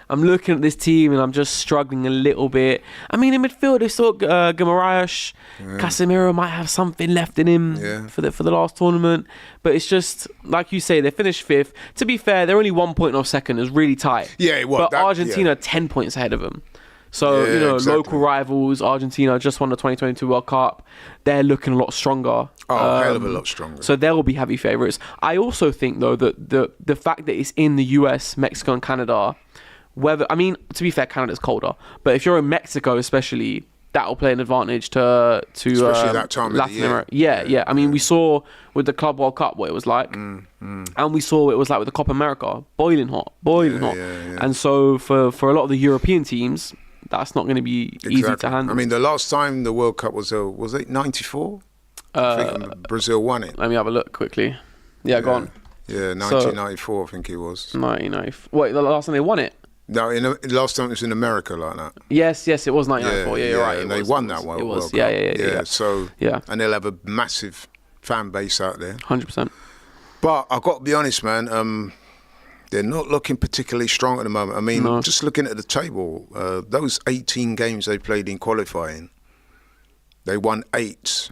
Speaker 2: I'm looking at this team and I'm just struggling a little bit. I mean, in midfield, they saw Guimarães, Casemiro might have something left in him for the last tournament. But it's just, like you say, they finished 5th. To be fair, they're only 1 point off second. It was really tight.
Speaker 3: Yeah, it was.
Speaker 2: But Argentina, 10 points ahead of them. So, local rivals, Argentina just won the 2022 World Cup. They're looking a lot stronger.
Speaker 3: Oh, hell of a lot stronger.
Speaker 2: So they will be heavy favourites. I also think, though, that the fact that it's in the US, Mexico and Canada, to be fair, Canada's colder. But if you're in Mexico especially, that'll play an advantage to
Speaker 3: especially that time
Speaker 2: Latin
Speaker 3: of the year.
Speaker 2: America. Yeah. I mean, we saw with the Club World Cup what it was like. And we saw what it was like with the Copa America. Boiling hot.
Speaker 3: Yeah.
Speaker 2: And so for a lot of the European teams, that's not going to be easy to handle.
Speaker 3: I mean, the last time the World Cup was it 94? I think Brazil won it.
Speaker 2: Let me have a look quickly. Yeah, go on.
Speaker 3: Yeah, 1994, I think it was.
Speaker 2: 1994. Wait, the last time they won it?
Speaker 3: No, last time it was in America like that.
Speaker 2: Yes, it was 1994. Yeah, you're right.
Speaker 3: And they won that World Cup.
Speaker 2: Yeah.
Speaker 3: So, and they'll have a massive fan base out there.
Speaker 2: 100%.
Speaker 3: But I've got to be honest, man, they're not looking particularly strong at the moment. I mean, just looking at the table, those 18 games they played in qualifying, they won 8,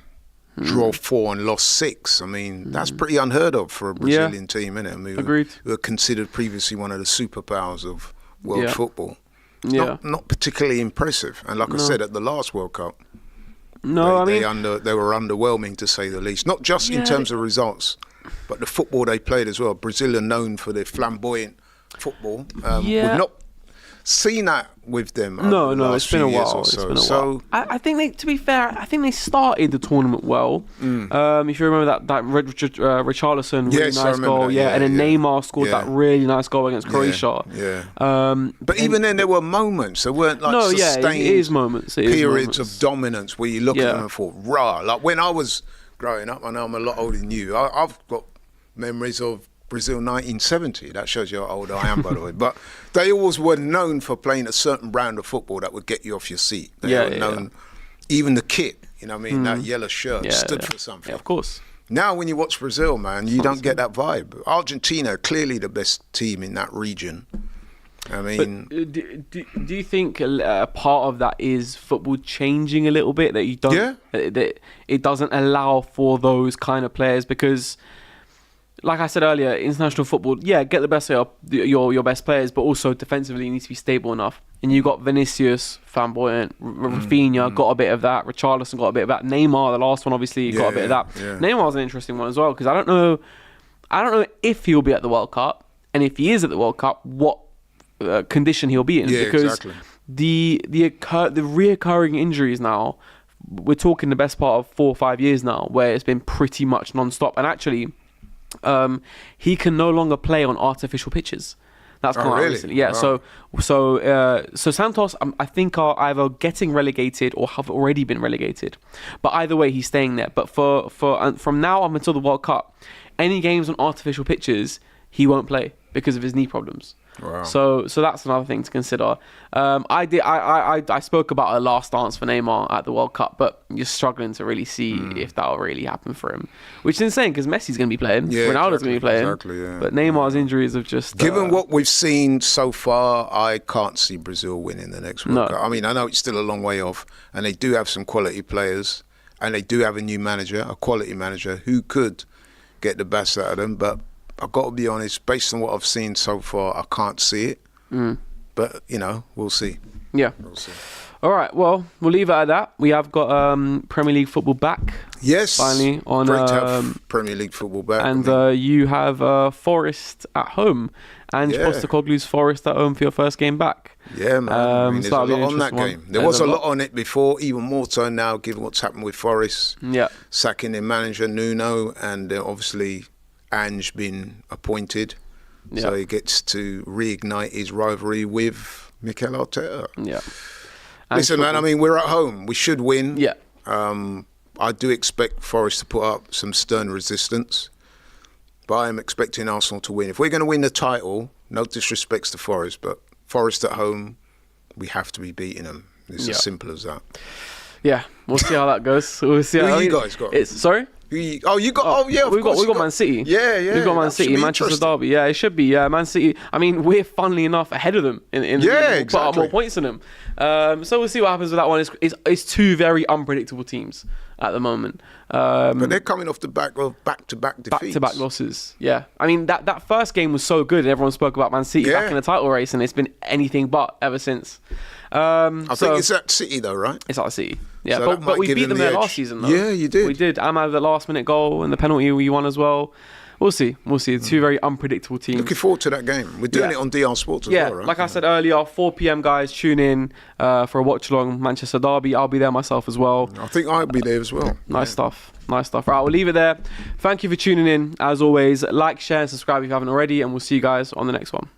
Speaker 3: draw 4 and lost 6. I mean, that's pretty unheard of for a Brazilian team, isn't it? I mean,
Speaker 2: agreed.
Speaker 3: Who were considered previously one of the superpowers of world football. Not particularly impressive. And like I said, at the last World Cup, they were underwhelming to say the least. Not just in terms of results, but the football they played as well. Brazil are known for their flamboyant football. We've not seen that with them.
Speaker 2: No, it's been a while. I think to be fair, I think they started the tournament well. If you remember that Richarlison really nice goal, and then Neymar scored that really nice goal against Croatia.
Speaker 3: But even then, there were moments. There weren't sustained periods of dominance where you look at them and thought, rah. Like when I was growing up, I know I'm a lot older than you. I've got memories of Brazil 1970. That shows you how old I am, by the way. But they always were known for playing a certain brand of football that would get you off your seat. They were known, even the kit, you know what I mean, that yellow shirt stood for something.
Speaker 2: Yeah, of course.
Speaker 3: Now when you watch Brazil, man, you don't get that vibe. Argentina, clearly the best team in that region. I mean...
Speaker 2: But do you think a part of that is football changing a little bit? That you don't... That it doesn't allow for those kind of players because... Like I said earlier, international football, get the best of your best players, but also defensively you need to be stable enough. And you got Vinicius, flamboyant, Rafinha got a bit of that, Richarlison got a bit of that, Neymar, the last one obviously got a bit of that. Neymar's an interesting one as well because I don't know if he'll be at the World Cup. and if he is at the World Cup, what condition he'll be in.
Speaker 3: Yeah,
Speaker 2: because
Speaker 3: exactly.
Speaker 2: the reoccurring injuries now, we're talking the best part of 4 or 5 years now, where it's been pretty much non-stop. And actually, he can no longer play on artificial pitches. That's come out recently. Yeah. Wow. So Santos, I think, are either getting relegated or have already been relegated. But either way, he's staying there. But from now up until the World Cup, any games on artificial pitches, he won't play because of his knee problems.
Speaker 3: Wow.
Speaker 2: So that's another thing to consider. I spoke about a last dance for Neymar at the World Cup, but you're struggling to really see if that'll really happen for him, which is insane because Messi's going to be playing, Ronaldo's going to be playing, but Neymar's injuries have just...
Speaker 3: Given what we've seen so far, I can't see Brazil winning the next World Cup. I mean, I know it's still a long way off, and they do have some quality players, and they do have a new manager, a quality manager, who could get the best out of them, but I've got to be honest, based on what I've seen so far, I can't see it. But, we'll see.
Speaker 2: Yeah.
Speaker 3: We'll see.
Speaker 2: All right, well, we'll leave it at that. We have got Premier League football back.
Speaker 3: Yes.
Speaker 2: Finally.
Speaker 3: Great to have Premier League football back.
Speaker 2: And you have Forest at home. And Postecoglou's Forest at home for your first game back.
Speaker 3: Yeah, man. There's a lot on that game. There was a lot on it before, even more so now, given what's happened with Forest.
Speaker 2: Yeah.
Speaker 3: Sacking their manager, Nuno, and obviously Ange been appointed, so he gets to reignite his rivalry with Mikel Arteta.
Speaker 2: Yeah.
Speaker 3: Listen, man, I mean, we're at home. We should win.
Speaker 2: Yeah.
Speaker 3: I do expect Forest to put up some stern resistance, but I am expecting Arsenal to win. If we're going to win the title, no disrespects to Forest, but Forest at home, we have to be beating them. It's as simple as that.
Speaker 2: Yeah, we'll see how that goes. We'll see.
Speaker 3: Who you guys got?
Speaker 2: Sorry?
Speaker 3: We've got
Speaker 2: Man City.
Speaker 3: Yeah.
Speaker 2: We've got Man City, Manchester Derby. Yeah, it should be. Yeah, Man City. I mean, we're funnily enough ahead of them in the league. Put up more points than them. So we'll see what happens with that one. It's two very unpredictable teams at the moment.
Speaker 3: But they're coming off the back of back-to-back defeats.
Speaker 2: Back-to-back losses. Yeah. I mean, that first game was so good, and everyone spoke about Man City back in the title race, and it's been anything but ever since.
Speaker 3: I think it's at City though, right?
Speaker 2: It's at City. Yeah,
Speaker 3: so
Speaker 2: but we beat them there last season though.
Speaker 3: Yeah, you did.
Speaker 2: We did. Ahmad the last minute goal and the penalty we won as well. We'll see. Two very unpredictable teams.
Speaker 3: Looking forward to that game. We're doing it on DR Sports as well, right?
Speaker 2: Like I said earlier, 4 p.m. guys, tune in for a watch along Manchester Derby. I'll be there myself as well.
Speaker 3: I think I'll be there as well.
Speaker 2: Nice stuff. Right, we'll leave it there. Thank you for tuning in. As always, like, share, and subscribe if you haven't already, and we'll see you guys on the next one.